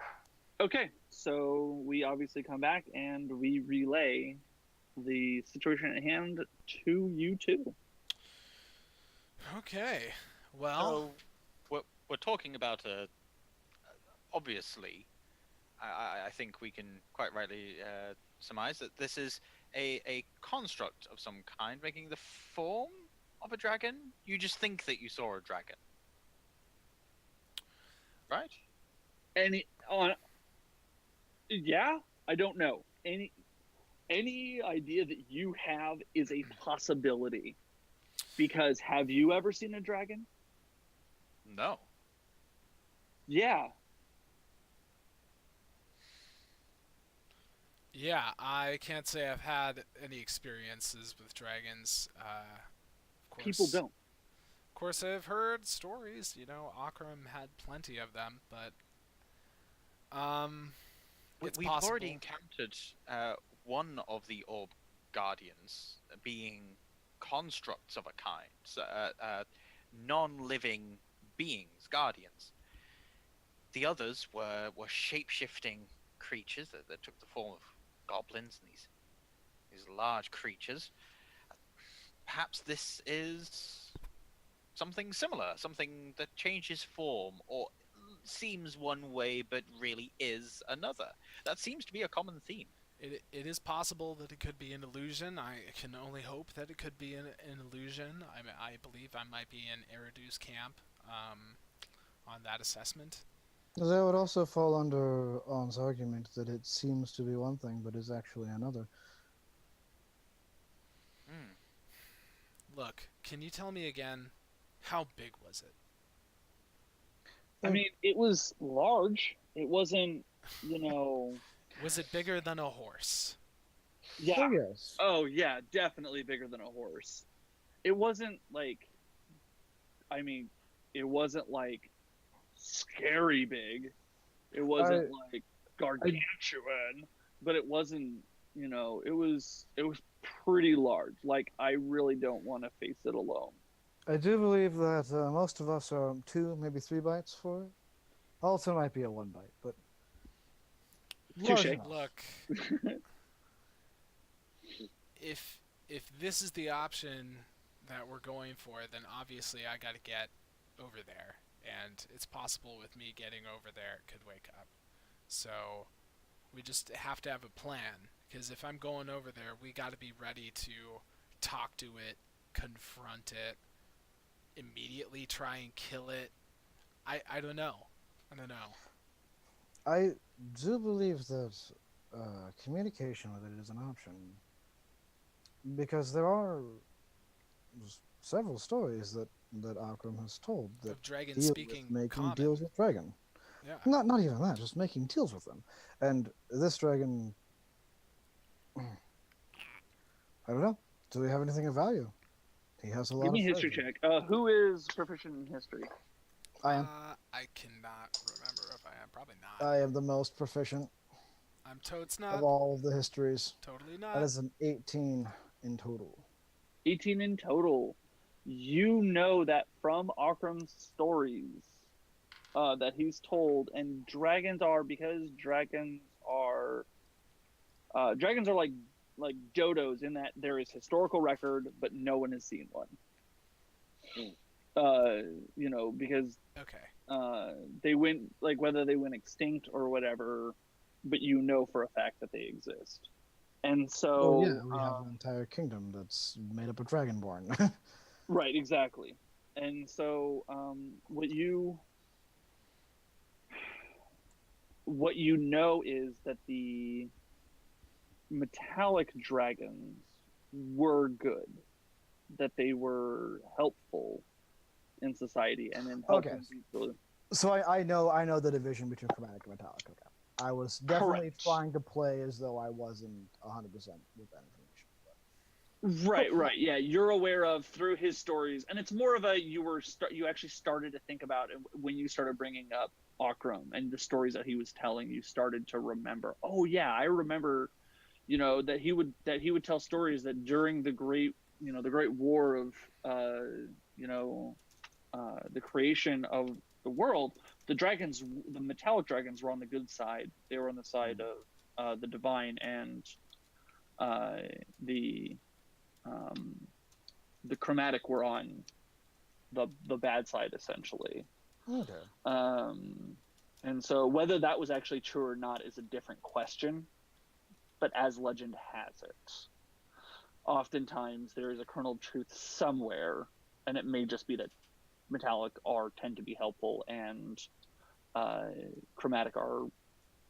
Okay, so we obviously come back and we relay the situation at hand to you two. Okay, well... So, we're talking about obviously, I think we can quite rightly surmise that this is a construct of some kind, making the form of a dragon. You just think that you saw a dragon, right? Yeah, I don't know. Any idea that you have is a possibility. Because have you ever seen a dragon? No. Yeah. Yeah, I can't say I've had any experiences with dragons. People don't. Of course, I've heard stories. You know, Akram had plenty of them, but um, it's We've already possible. encountered one of the orb guardians being constructs of a kind, so, non-living beings, guardians. The others were shape-shifting creatures that took the form of goblins and these large creatures. Perhaps this is something similar, something that changes form or seems one way but really is another. That seems to be a common theme. It is possible that it could be an illusion. I can only hope that it could be an illusion. I believe I might be in Eridu's camp on that assessment. That would also fall under On's argument that it seems to be one thing, but is actually another. Hmm. Look, can you tell me again, how big was it? I mean, it was large. It wasn't, you know. Was it bigger than a horse? Yeah. Oh, yes. Oh, yeah, definitely bigger than a horse. It wasn't like. I mean, it wasn't like scary big. It wasn't like gargantuan, but it wasn't. You know, it was pretty large. Like, I really don't want to face it alone. I do believe that most of us are 2, maybe 3 bites for it. Alton might be a 1 bite, but large Touche. enough. Look, if this is the option that we're going for, then obviously I got to get over there, and it's possible with me getting over there it could wake up. So we just have to have a plan, because if I'm going over there, we got to be ready to talk to it, confront it, immediately try and kill it. I don't know. I don't know. I do believe that communication with it is an option. Because there are several stories that Akram has told that Of dragons deal speaking with making common. deals with dragon. Yeah. Not even that, just making deals with them. And this dragon, I don't know. Do we have anything of value? He has a lot Give me a of history treasure. check. Who is proficient in history? I am. I cannot remember if I am. Probably not. I am the most proficient I'm totes of not. all of the histories. Totally That not. is an 18 in total. 18 in total. You know that from Akram's stories that he's told, and dragons are like dodos in that there is historical record, but no one has seen one. You know, because Okay. they went, like, whether they went extinct or whatever, but you know for a fact that they exist. And so Oh yeah, we have an entire kingdom that's made up of dragonborn. right, exactly. And so what you know is that the metallic dragons were good, that they were helpful in society, and then helping Okay. people. So I know the division between chromatic and metallic. Okay. I was definitely Correct. trying to play as though I wasn't 100% with that information. Right. Yeah, you're aware of through his stories, and it's more of a you actually started to think about it when you started bringing up Akram and the stories that he was telling. You started to remember. Oh yeah, I remember. You know that he would tell stories that during the great war of the creation of the world, the metallic dragons were on the good side. They were on the side of the divine, and the chromatic were on the bad side, essentially. Okay. And so whether that was actually true or not is a different question. But as legend has it, oftentimes there is a kernel of truth somewhere, and it may just be that metallic tend to be helpful and chromatic are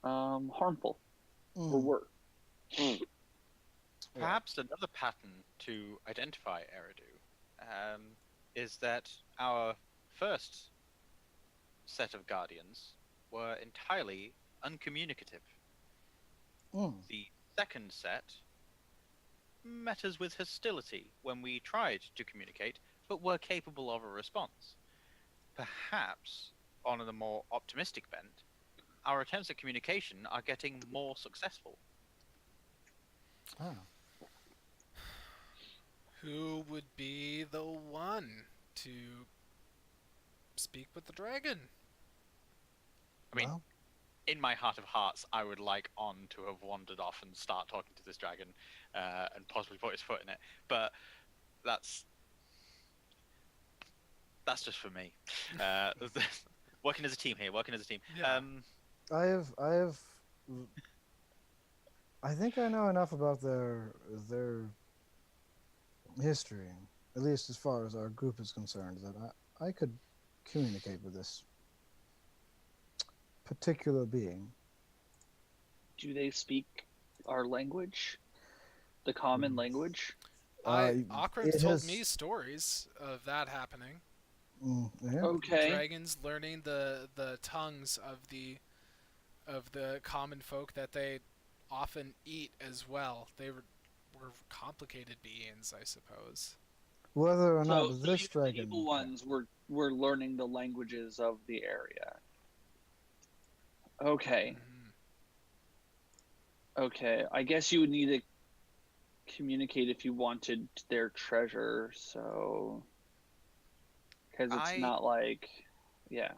harmful or were. Perhaps another pattern to identify Eridu is that our first set of guardians were entirely uncommunicative. Mm. The second set met us with hostility when we tried to communicate, but were capable of a response. Perhaps, on a more optimistic bent, our attempts at communication are getting more successful. Ah. Who would be the one to speak with the dragon? I mean, Well, in my heart of hearts, I would like Onn to have wandered off and start talking to this dragon, and possibly put his foot in it. But that's just for me. Working as a team here. Working as a team. Yeah. I think I know enough about their history, at least as far as our group is concerned, that I could communicate with this particular being. Do they speak our language? The common language? Akron's it told has- me stories of that happening. Yeah. Okay. Dragons learning the tongues of the common folk that they often eat as well. They were complicated beings, I suppose. Whether or not So this the dragon. evil ones were learning the languages of the area. Okay. Mhm. Okay. I guess you would need to communicate if you wanted their treasure, so because it's not like, yeah.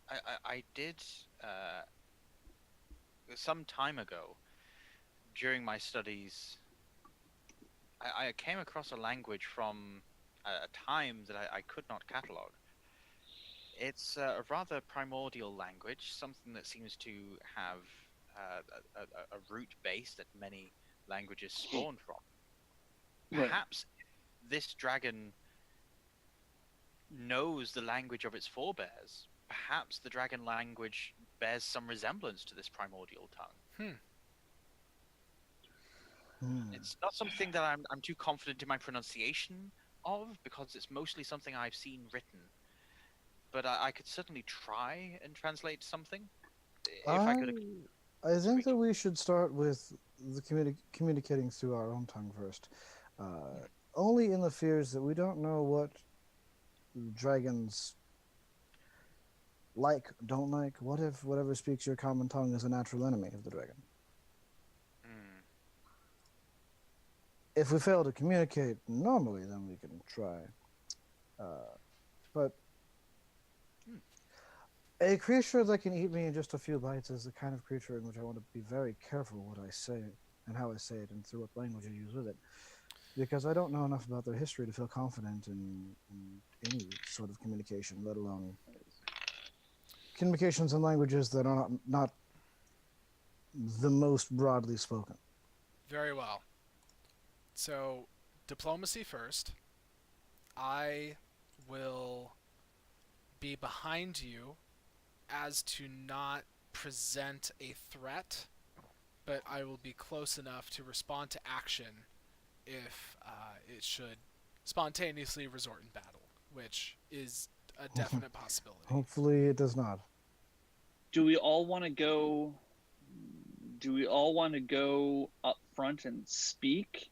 I did some time ago during my studies. I came across a language from a time that I could not catalog. It's a rather primordial language, something that seems to have a root base that many languages spawn from. Right. Perhaps this dragon knows the language of its forebears. Perhaps the dragon language bears some resemblance to this primordial tongue. It's not something that I'm too confident in my pronunciation of, because it's mostly something I've seen written. But I could certainly try and translate something. If I could. I think that we should start with the communicating through our own tongue first. Only in the fears that we don't know what dragons like, don't like. What if whatever speaks your common tongue is a natural enemy of the dragon? If we fail to communicate normally, then we can try. But a creature that can eat me in just a few bites is the kind of creature in which I want to be very careful what I say and how I say it and through what language I use with it. Because I don't know enough about their history to feel confident in any sort of communication, let alone communications in languages that are not the most broadly spoken. Very well. So, diplomacy first. I will be behind you as to not present a threat, but I will be close enough to respond to action if it should spontaneously resort in battle, which is a definite possibility. Hopefully it does not. Do we all want to go? Do we all want to go up front and speak?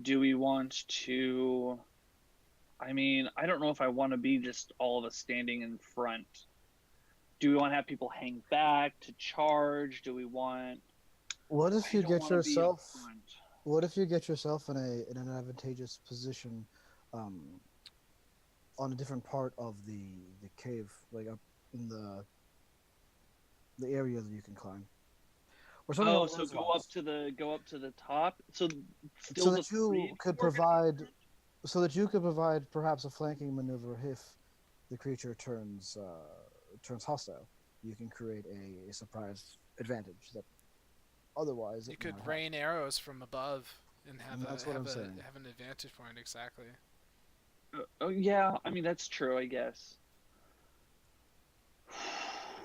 Do we want to? I mean, I don't know if I want to be just all of us standing in front. Do we want to have people hang back to charge? Do we want? What if you get yourself? front. What if you get yourself in an advantageous position, on a different part of the cave, like up in the area that you can climb? Or something Oh, along so those go lines. up to the top. So still So the that you three could we're gonna- provide perhaps a flanking maneuver if the creature turns hostile. You can create a surprise advantage that otherwise You it could might have. rain arrows from above and have That's what I'm saying. have an advantage point, exactly. Oh yeah, I mean that's true, I guess.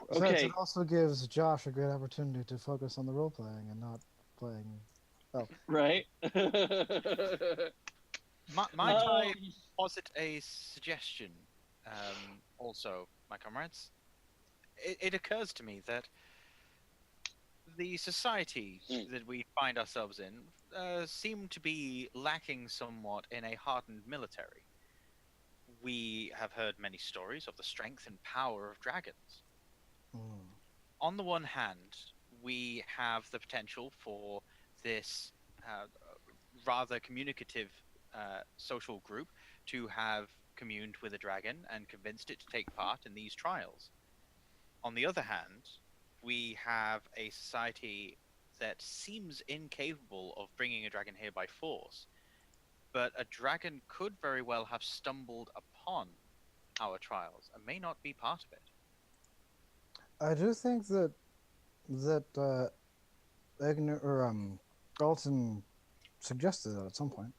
Besides, Okay. it also gives Josh a great opportunity to focus on the role playing and not playing. Right. Might I posit a suggestion? Also, my comrades, it occurs to me that the society that we find ourselves in seem to be lacking somewhat in a hardened military. We have heard many stories of the strength and power of dragons. Mm. On the one hand, we have the potential for this rather communicative social group to have communed with a dragon and convinced it to take part in these trials. On the other hand, we have a society that seems incapable of bringing a dragon here by force, but a dragon could very well have stumbled upon our trials and may not be part of it. I do think that Eigner or Alton suggested that at some point,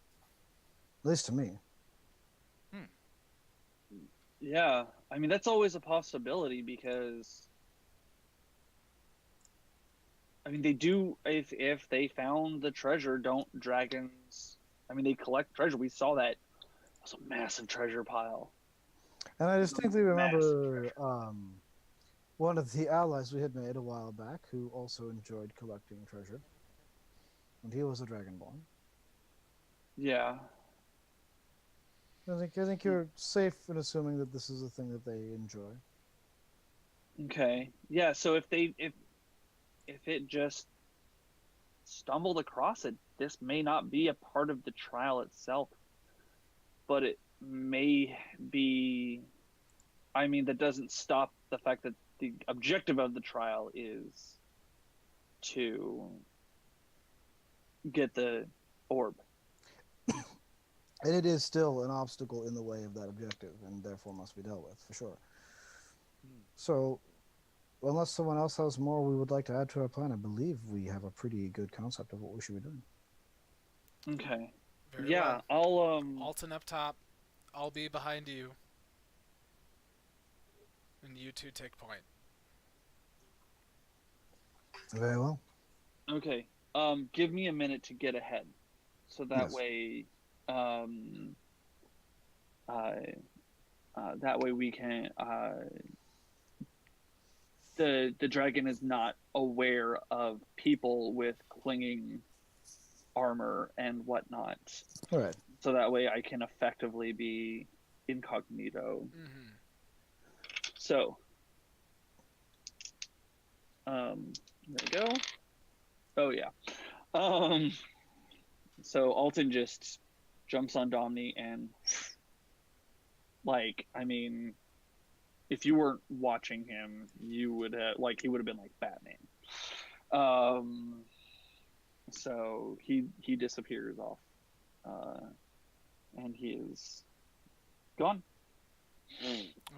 at least to me. Yeah, I mean that's always a possibility because I mean they do if they found the treasure, don't dragons? I mean they collect treasure. We saw that. It was a massive treasure pile. And I distinctly remember Massive one of the allies we had made a while back who also enjoyed collecting treasure, and he was a dragonborn. Yeah. I think you're safe in assuming that this is a thing that they enjoy. Okay. Yeah. So if it just stumbled across it, this may not be a part of the trial itself, but it may be. I mean, that doesn't stop the fact that the objective of the trial is to get the orb. And it is still an obstacle in the way of that objective, and therefore must be dealt with, for sure. So, unless someone else has more we would like to add to our plan, I believe we have a pretty good concept of what we should be doing. Okay. Very Yeah, well. I'll Alton up top. I'll be behind you. And you two take point. Very well. Okay. Give me a minute to get ahead, so that Yes. way, that way we can. The dragon is not aware of people with clinging armor and whatnot, All right. so that way I can effectively be incognito. Mm-hmm. So, there we go. Oh yeah. So Alton just jumps on Domini and, like, I mean, if you weren't watching him, you would have, like, he would have been like Batman. So he disappears off, and he is gone.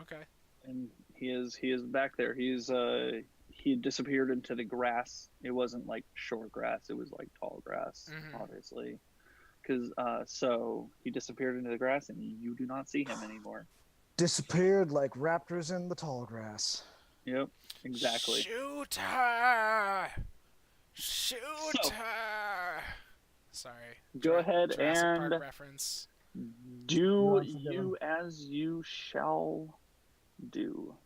Okay. And he is back there. He disappeared into the grass. It wasn't like short grass. It was like tall grass, Mhm. obviously. Because so he disappeared into the grass, and you do not see him anymore. Disappeared like raptors in the tall grass. Yep, exactly. Shoot her! Shoot So- her! Sorry. Go ahead Jurassic and Park reference. do Not forgiven. you as you shall do.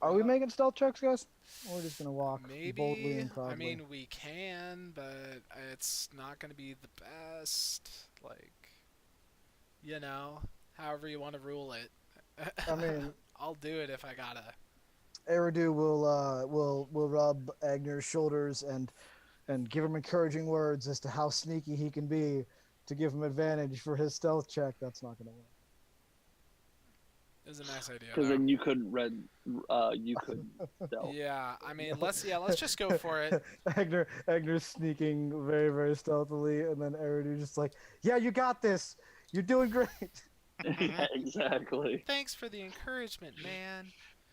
Are we making stealth checks, guys? Or we're just gonna walk boldly Maybe. and proudly? I mean, we can, but it's not going to be the best. Like, you know, however you want to rule it. I mean, I'll do it if I gotta. Eridu will rub Eigner's shoulders and give him encouraging words as to how sneaky he can be to give him advantage for his stealth check. That's not gonna work. It was a nice idea. Because though. then you couldn't you couldn't stealth. Yeah, I mean, let's just go for it. Eigner's sneaking very, very stealthily, and then Eridu just like, yeah, you got this. You're doing great. Yeah, exactly. Thanks for the encouragement, man.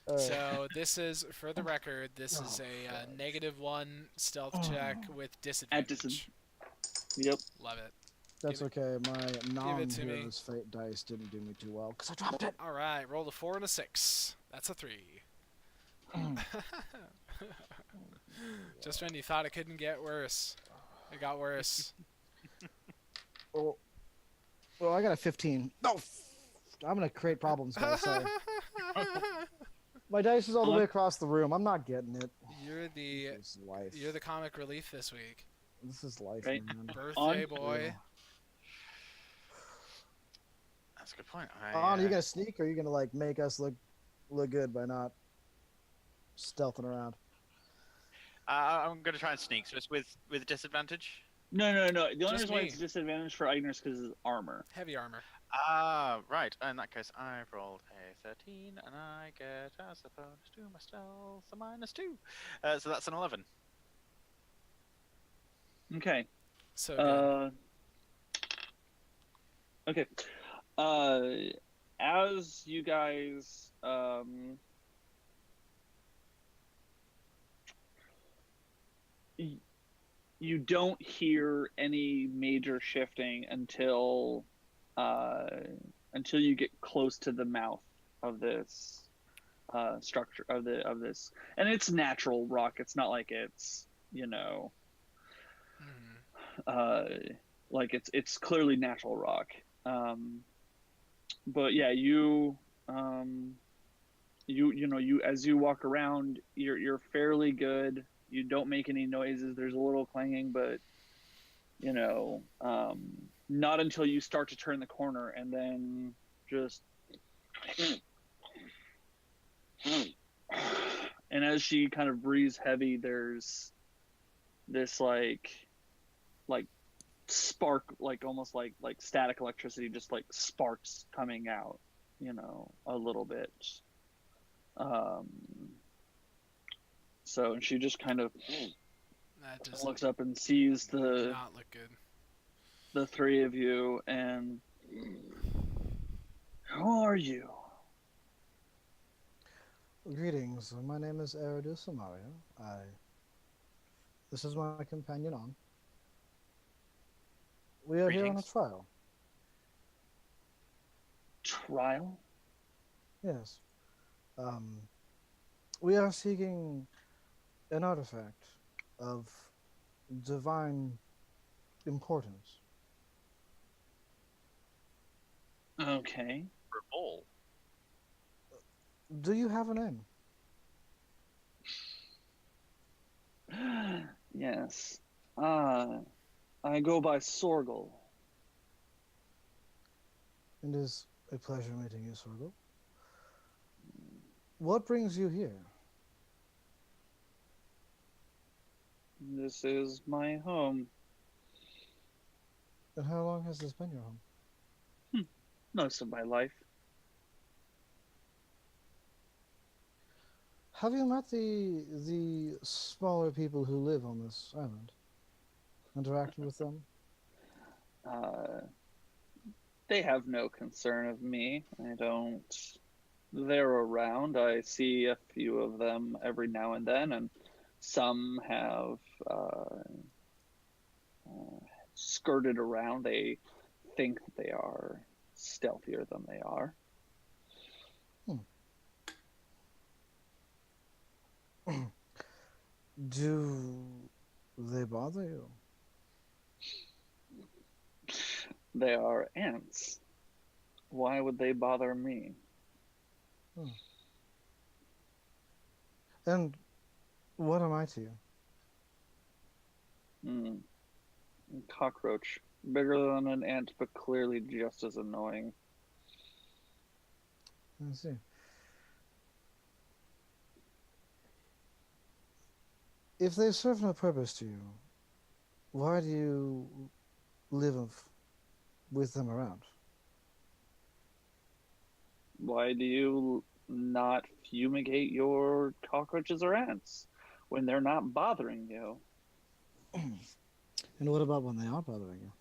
Uh, So this is, for the record, this is a -1 stealth check with disadvantage. Yep. Love it. that's give okay. My it to me. non-hero's fate dice didn't do me too well because I dropped it. All right, roll a 4 and a 6. That's a 3. Just when you thought it couldn't get worse, it got worse. Well, I got a 15. No, I'm gonna create problems, guys. Sorry. My dice is all the way across the room. I'm not getting it. You're the This is life. you're the comic relief this week. This is life, Right. man. Birthday On- boy. That's a good point. On, are you gonna sneak, or are you gonna like make us look good by not stealthing around? I'm gonna try and sneak. So it's with disadvantage. No. The only Just reason why me. it's disadvantage for Eigner is because of his armor. Heavy armor. Right. In that case, I've rolled a 13, and I get as a bonus to my stealth a -2. So that's an 11. Okay. So good. Okay. As you guys you don't hear any major shifting until you get close to the mouth of this structure of this, and it's natural rock. It's not like it's like it's clearly natural rock. But yeah, you as you walk around, you're fairly good. You don't make any noises. There's a little clanging, but not until you start to turn the corner, and then just and as she kind of breathes heavy, there's this like spark, like almost like static electricity, just like sparks coming out, a little bit. So and she just kind of That does looks up and sees not look good. the three of you, and who are you? Greetings. My name is Eridu Sumerea. This is my companion On. We are here on a Greetings. trial. Trial? Yes. We are seeking an artifact of divine importance. Okay. For a ball. Do you have a name? Yes. I go by Sorgel. It is a pleasure meeting you, Sorgo. What brings you here? This is my home. And how long has this been your home? Most of my life. Have you met the smaller people who live on this island? Interacted with them? They have no concern of me. They're around. I see a few of them every now and then, and some have skirted around. They think that they are stealthier than they are. Do they bother you? They are ants. Why would they bother me? And what am I to you? Cockroach. Bigger than an ant, but clearly just as annoying. I see. If they serve no purpose to you, why do you live with them around? Why do you not fumigate your cockroaches or ants when they're not bothering you? And what about when they are bothering you?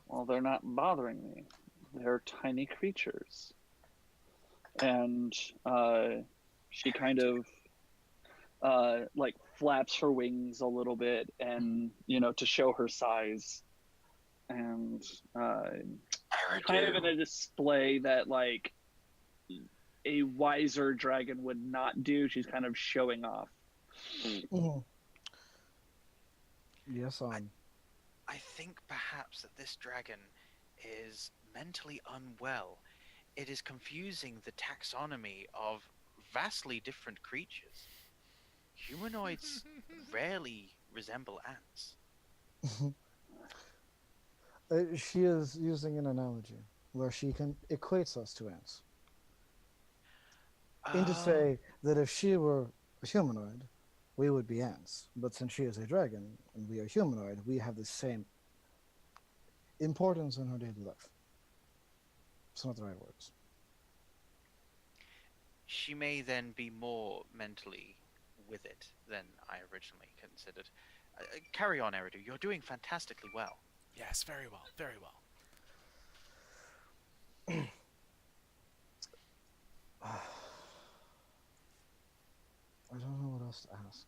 Well, they're not bothering me. They're tiny creatures. And she kind of like flaps her wings a little bit, and to show her size, and kind of in a display that like a wiser dragon would not do. She's kind of showing off. Yes, I think perhaps that this dragon is mentally unwell. It is confusing the taxonomy of vastly different creatures. Humanoids rarely resemble ants. She is using an analogy where she equates us to ants. And to Oh, say that if she were a humanoid, we would be ants. But since she is a dragon and we are humanoid, we have the same importance in her daily life. It's not the right words. she may then be more mentally with it than I originally considered. Carry on, Eridu. You're doing fantastically well. Yes, very well, very well. I don't know what else to ask.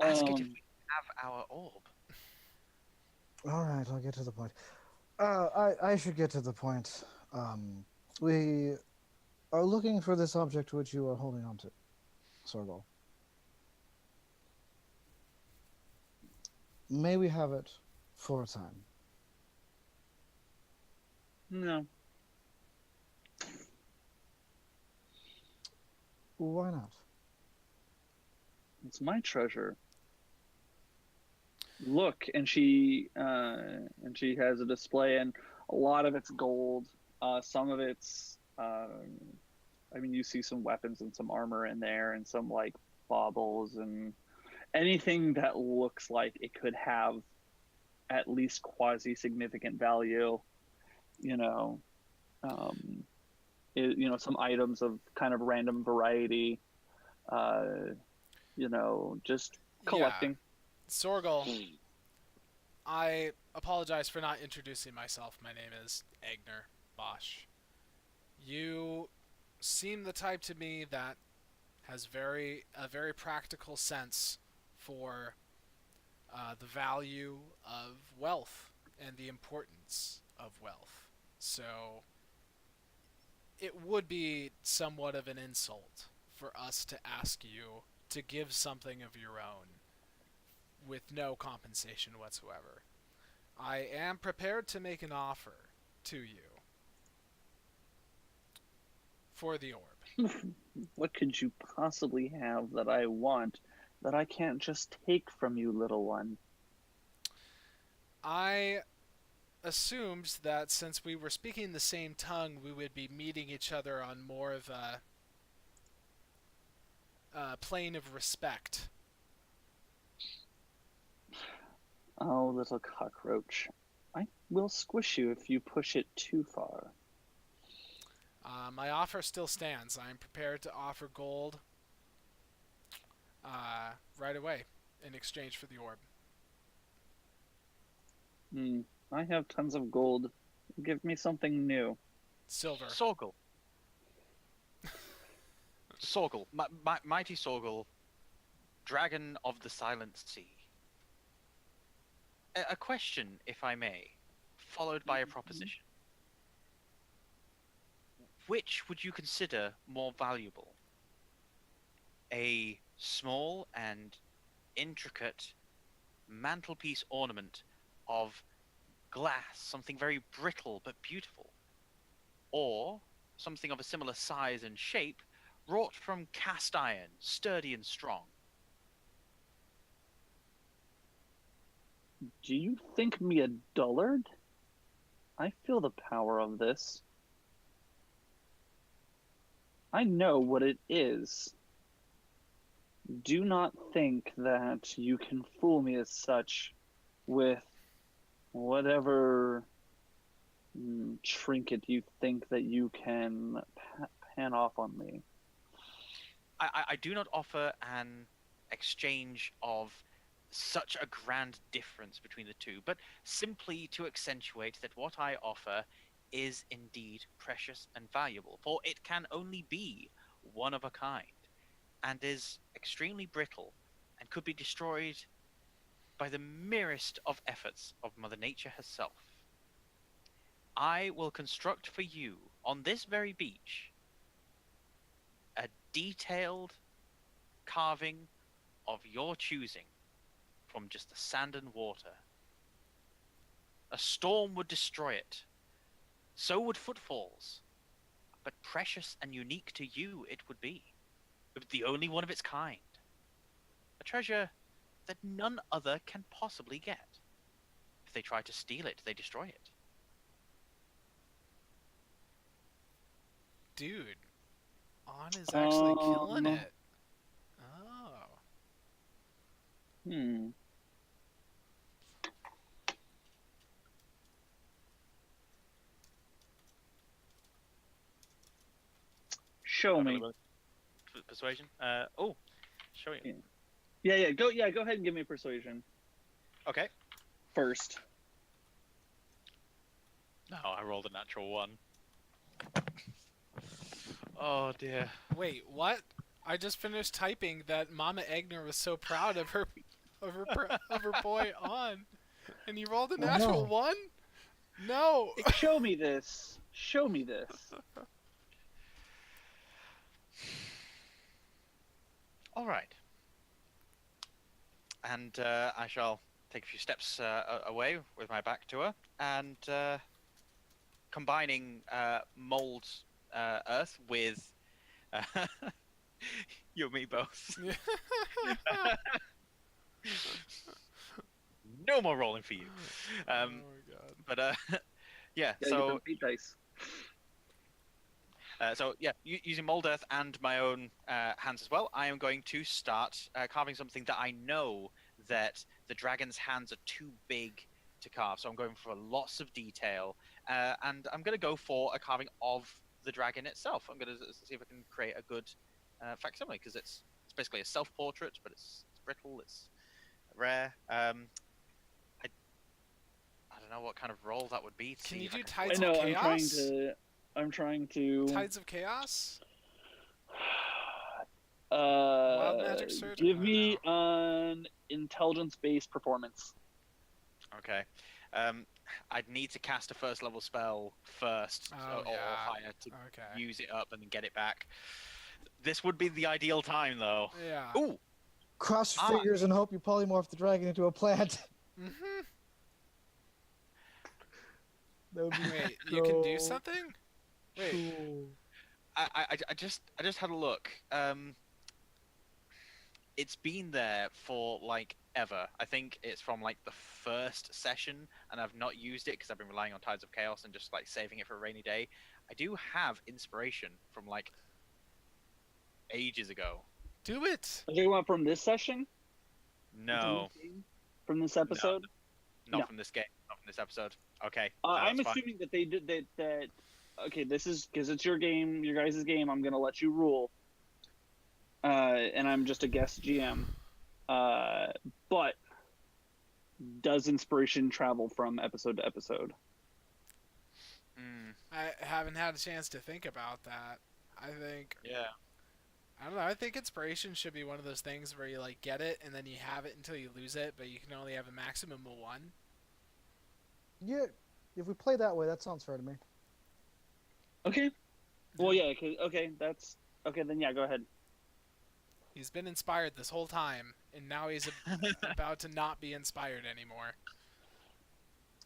Ask it if we have our orb. All right, I'll get to the point. I should get to the point. We are looking for this object which you are holding on to, Sorgal. May we have it for a time? No. Why not? It's my treasure. Look, and she has a display, and a lot of it's gold. Some of it's, I mean, you see some weapons and some armor in there, and some like baubles and anything that looks like it could have at least quasi-significant value. You know, some items of kind of random variety. Just collecting. Yeah. Sorgal, I apologize for not introducing myself. My name is Eigner Bosh. You seem the type to me that has a very practical sense for the value of wealth and the importance of wealth. So it would be somewhat of an insult for us to ask you to give something of your own with no compensation whatsoever. I am prepared to make an offer to you for the orb. What could you possibly have that I want that I can't just take from you, little one? I assumed that since we were speaking the same tongue, we would be meeting each other on more of a plane of respect. Oh, little cockroach. I will squish you if you push it too far. My offer still stands. I am prepared to offer gold right away in exchange for the orb. I have tons of gold. Give me something new. Silver. Sorgal. Sorgal. Mighty Sorgal. Dragon of the Silent Sea. A question, if I may, followed by a proposition. Which would you consider more valuable? A small and intricate mantelpiece ornament of glass, something very brittle but beautiful, or something of a similar size and shape, wrought from cast iron, sturdy and strong? Do you think me a dullard? I feel the power of this. I know what it is. Do not think that you can fool me as such with whatever trinket you think that you can pan off on me. I do not offer an exchange of such a grand difference between the two, but simply to accentuate that what I offer is indeed precious and valuable, for it can only be one of a kind, and is extremely brittle, and could be destroyed by the merest of efforts of Mother Nature herself. I will construct for you, on this very beach, a detailed carving of your choosing from just the sand and water. A storm would destroy it. So would footfalls. But precious and unique to you it would be. the only one of its kind. A treasure that none other can possibly get. If they try to steal it, they destroy it. Dude, Onn is actually killing it. Oh. Show me. Persuasion? Show you. Yeah. Go ahead and give me persuasion Okay. first. No, I rolled a natural 1. Oh dear. Wait, what? I just finished typing that Mama Eigner was so proud of her boy Onn, and you rolled a natural 1? No. Show me this. Show me this. All right. And I shall take a few steps away with my back to her, and combining mold earth with you and me both. No more rolling for you. Oh my god. But yeah. So using mold earth and my own hands as well, I am going to start carving something that I know that the dragon's hands are too big to carve. So I'm going for lots of detail, and I'm going to go for a carving of the dragon itself. I'm going to see if I can create a good facsimile, because it's basically a self-portrait, but it's brittle, it's rare. I don't know what kind of roll that would be. Can you do I Tides know. of Chaos? I'm trying to. Tides of Chaos? Wild Magic Surge? Give me an intelligence-based performance. Okay. I'd need to cast a first level spell first, or higher, to use it up and then get it back. This would be the ideal time, though. Yeah. Ooh! Cross your fingers and hope you polymorph the dragon into a plant. Mm-hmm. That would be Wait, you can do something? Wait. cool. I just had a look. It's been there for like ever. I think it's from like the first session, and I've not used it because I've been relying on Tides of Chaos and just like saving it for a rainy day. I do have inspiration from like ages ago. Do it! Are you want from this session? No, From this episode? not No. from this game, not from this episode. Okay. I'm that's fine. assuming that they did that. Okay, this is because it's your game, your guys' game. I'm gonna let you rule, and I'm just a guest GM. But does inspiration travel from episode to episode? I haven't had a chance to think about that. I don't know. I think inspiration should be one of those things where you like get it and then you have it until you lose it, but you can only have a maximum of 1. Yeah, if we play that way, that sounds fair to me. Okay. Well, yeah. Okay, that's okay. Then yeah, go ahead. He's been inspired this whole time, and now he's about to not be inspired anymore.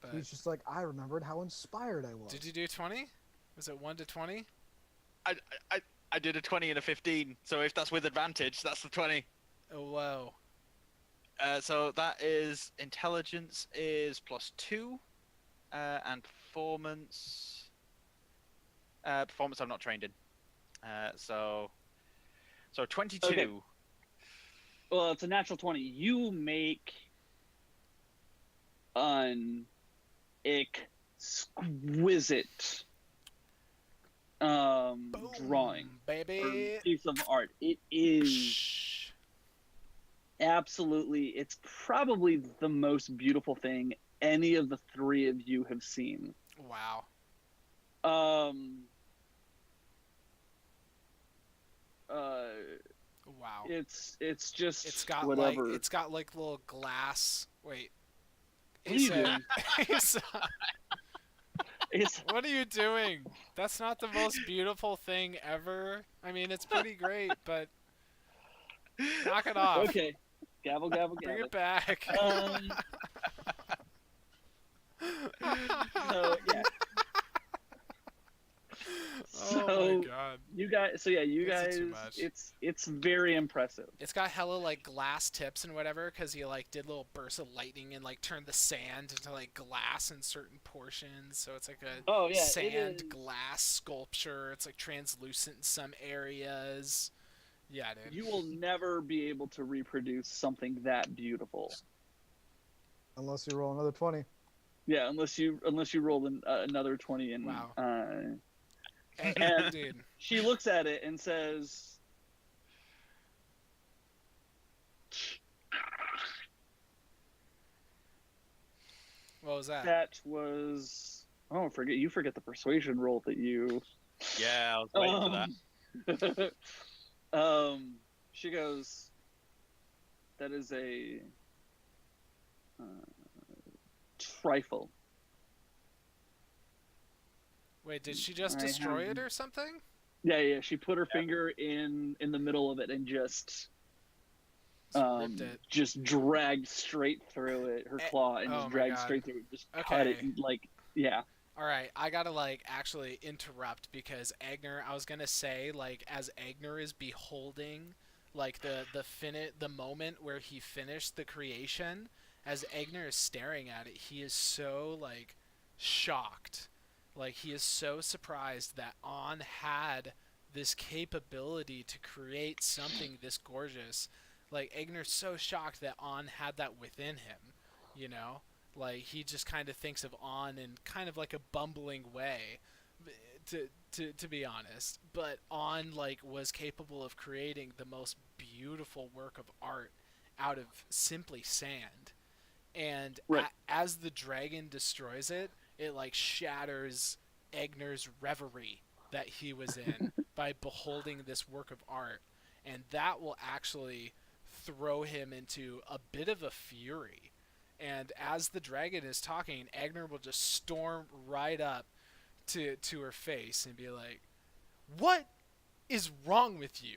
But He's just like, I remembered how inspired I was. did you do 20? Was it 1 to 20? I did a 20 and a 15, so if that's with advantage, that's the 20. Oh, whoa. So that is intelligence is +2, and performance. Performance I'm not trained in. So 22. Okay. Well, it's a natural 20. You make an exquisite drawing, baby. or piece of art. It is absolutely. It's probably the most beautiful thing any of the three of you have seen. Wow. Wow. It's just It's got whatever. like little glass. Wait. What are you doing? What are you doing? That's not the most beautiful thing ever. I mean, it's pretty great, but knock it off. Okay. Gavel, gavel, gavel. Bring it back. So yeah. Oh Oh my god. you guys. So yeah, you This guys. is too much. It's very impressive. It's got hella like glass tips and whatever because he like did little bursts of lightning and like turned the sand into like glass in certain portions. So it's like a Oh yeah, sand it is. glass sculpture. It's like translucent in some areas. Yeah, dude. You will never be able to reproduce something that beautiful. Unless you roll another 20. Yeah, unless you roll another 20 and Wow. and Dude. she looks at it and says, What was that? "That was oh, forget the persuasion roll that you." Yeah, I was waiting for that. She goes, "That is a trifle." Wait, did she just I destroy have- it or something? Yeah. She put her finger in the middle of it and just Ripped it. just dragged straight through it, her claw, and oh just my dragged God. straight through it, just cut it, Okay. like, yeah. All right, I gotta like actually interrupt because Eigner. I was gonna say like as Eigner is beholding like the moment where he finished the creation, as Eigner is staring at it, he is so like shocked, like he is so surprised that Onn had this capability to create something this gorgeous. Like Eigner's so shocked that Onn had that within him, you know. Like he just kind of thinks of Onn in kind of like a bumbling way, to be honest. But Onn like was capable of creating the most beautiful work of art out of simply sand, and Right. as the dragon destroys it, it like shatters Eigner's reverie that he was in by beholding this work of art, and that will actually throw him into a bit of a fury. And as the dragon is talking, Eigner will just storm right up to her face and be like, "What is wrong with you?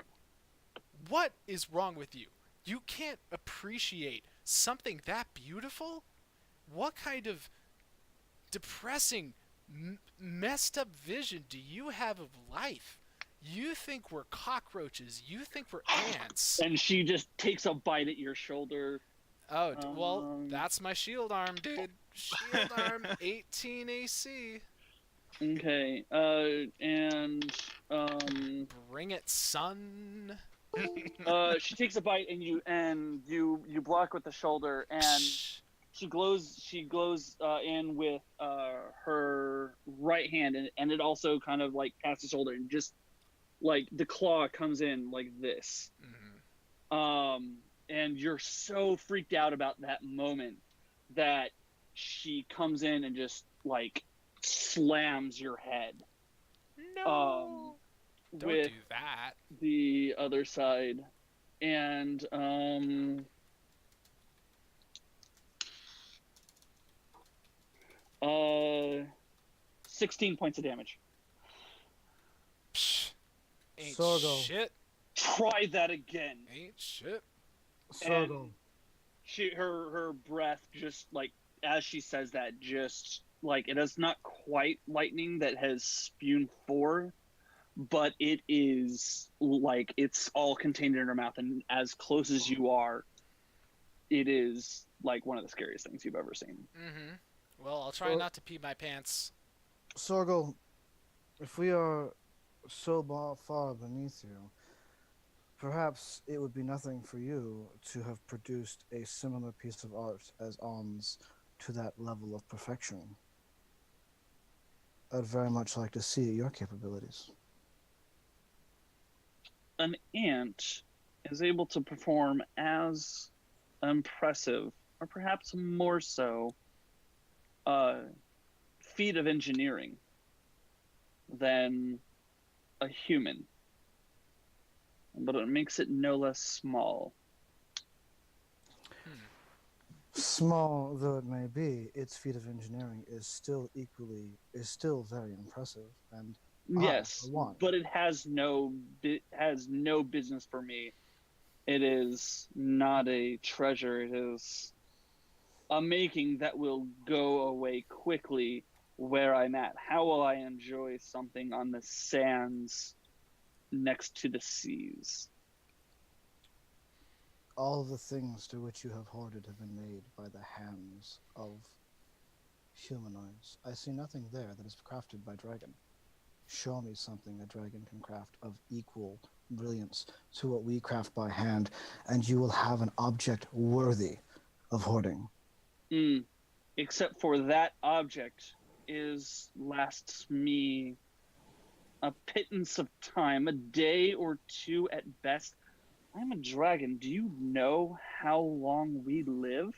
What is wrong with you? You can't appreciate something that beautiful? What kind of depressing, messed up vision do you have of life? You think we're cockroaches. You think we're ants." And she just takes a bite at your shoulder. Oh, well, Um, that's my shield arm, dude. Shield arm, 18 AC. Okay, and Bring it, son. she takes a bite, and you block with the shoulder, and Psh. she glows in with her right hand, and it also kind of like past the shoulder, and just like the claw comes in like this. Mhm. And you're so freaked out about that moment that she comes in and just like slams your head No. Don't with do that. the other side, and 16 points of damage. Psh. Ain't Sorgo. shit. Try that again. Ain't shit. Sorgo. Her breath just like as she says that, just like it is not quite lightning that has spewed forth, but it is like it's all contained in her mouth, and as close as you are, it is like one of the scariest things you've ever seen. Mm-hmm. Well, I'll try Well- not to pee my pants. Sorgo, if we are so far beneath you, perhaps it would be nothing for you to have produced a similar piece of art as Onn's to that level of perfection. I'd very much like to see your capabilities. An ant is able to perform as impressive, or perhaps more so, feat of engineering than a human. But it makes it no less small. Small though it may be, its feat of engineering is still very impressive. And Yes, for one. but it has no business for me. It is not a treasure. It is a making that will go away quickly where I'm at? How will I enjoy something on the sands next to the seas? All the things to which you have hoarded have been made by the hands of humanoids. I see nothing there that is crafted by dragon. Show me something a dragon can craft of equal brilliance to what we craft by hand, and you will have an object worthy of hoarding. Except for that object lasts me a pittance of time, a day or two at best. I'm a dragon. Do you know how long we live?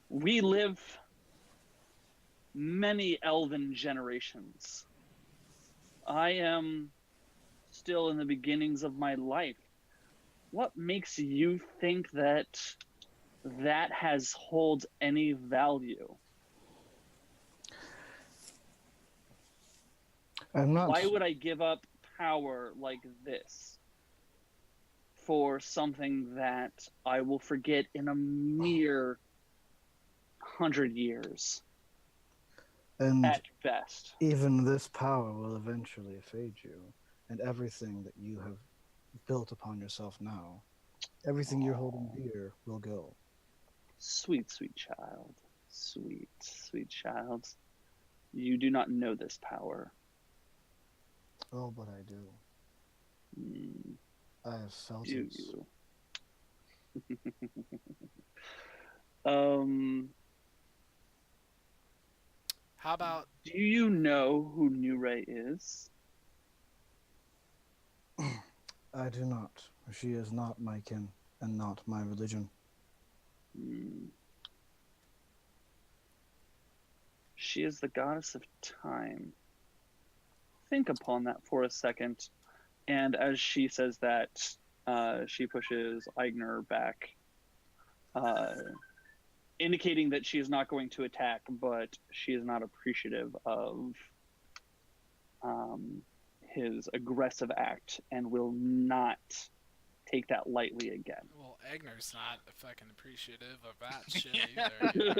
We live many elven generations. I am still in the beginnings of my life. What makes you think that holds any value? Why would I give up power like this for something that I will forget in a mere 100 years And at best? even this power will eventually fade you, and everything that you have built upon yourself now, everything you're holding dear will go. Sweet, sweet child. Sweet, sweet child. You do not know this power. Oh, but I do. I have felt Do it. you? How about Do you know who Hooray is? I do not. She is not my kin and not my religion. She is the goddess of time. Think upon that for a second. And as she says that, she pushes Eigner back, indicating that she is not going to attack, but she is not appreciative of his aggressive act and will not take that lightly again. Well, Egner's not fucking appreciative of that shit either. Dude.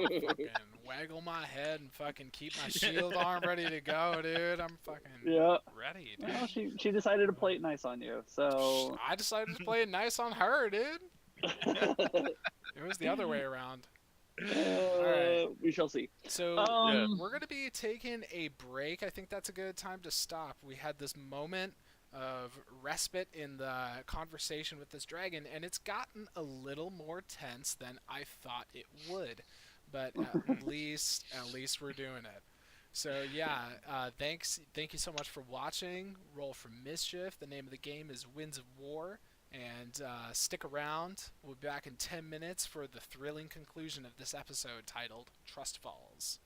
I'm fucking waggle my head and fucking keep my shield arm ready to go, dude. I'm fucking ready, dude. Well, she decided to play it nice on you, so I decided to play it nice on her, dude. It was the other way around. Alright. We shall see. So we're going to be taking a break. I think that's a good time to stop. We had this moment of respite in the conversation with this dragon, and it's gotten a little more tense than I thought it would. But at least we're doing it. So yeah, thank you so much for watching. Roll for Mischief. The name of the game is Winds of War. And stick around. We'll be back in 10 minutes for the thrilling conclusion of this episode titled Trust Falls.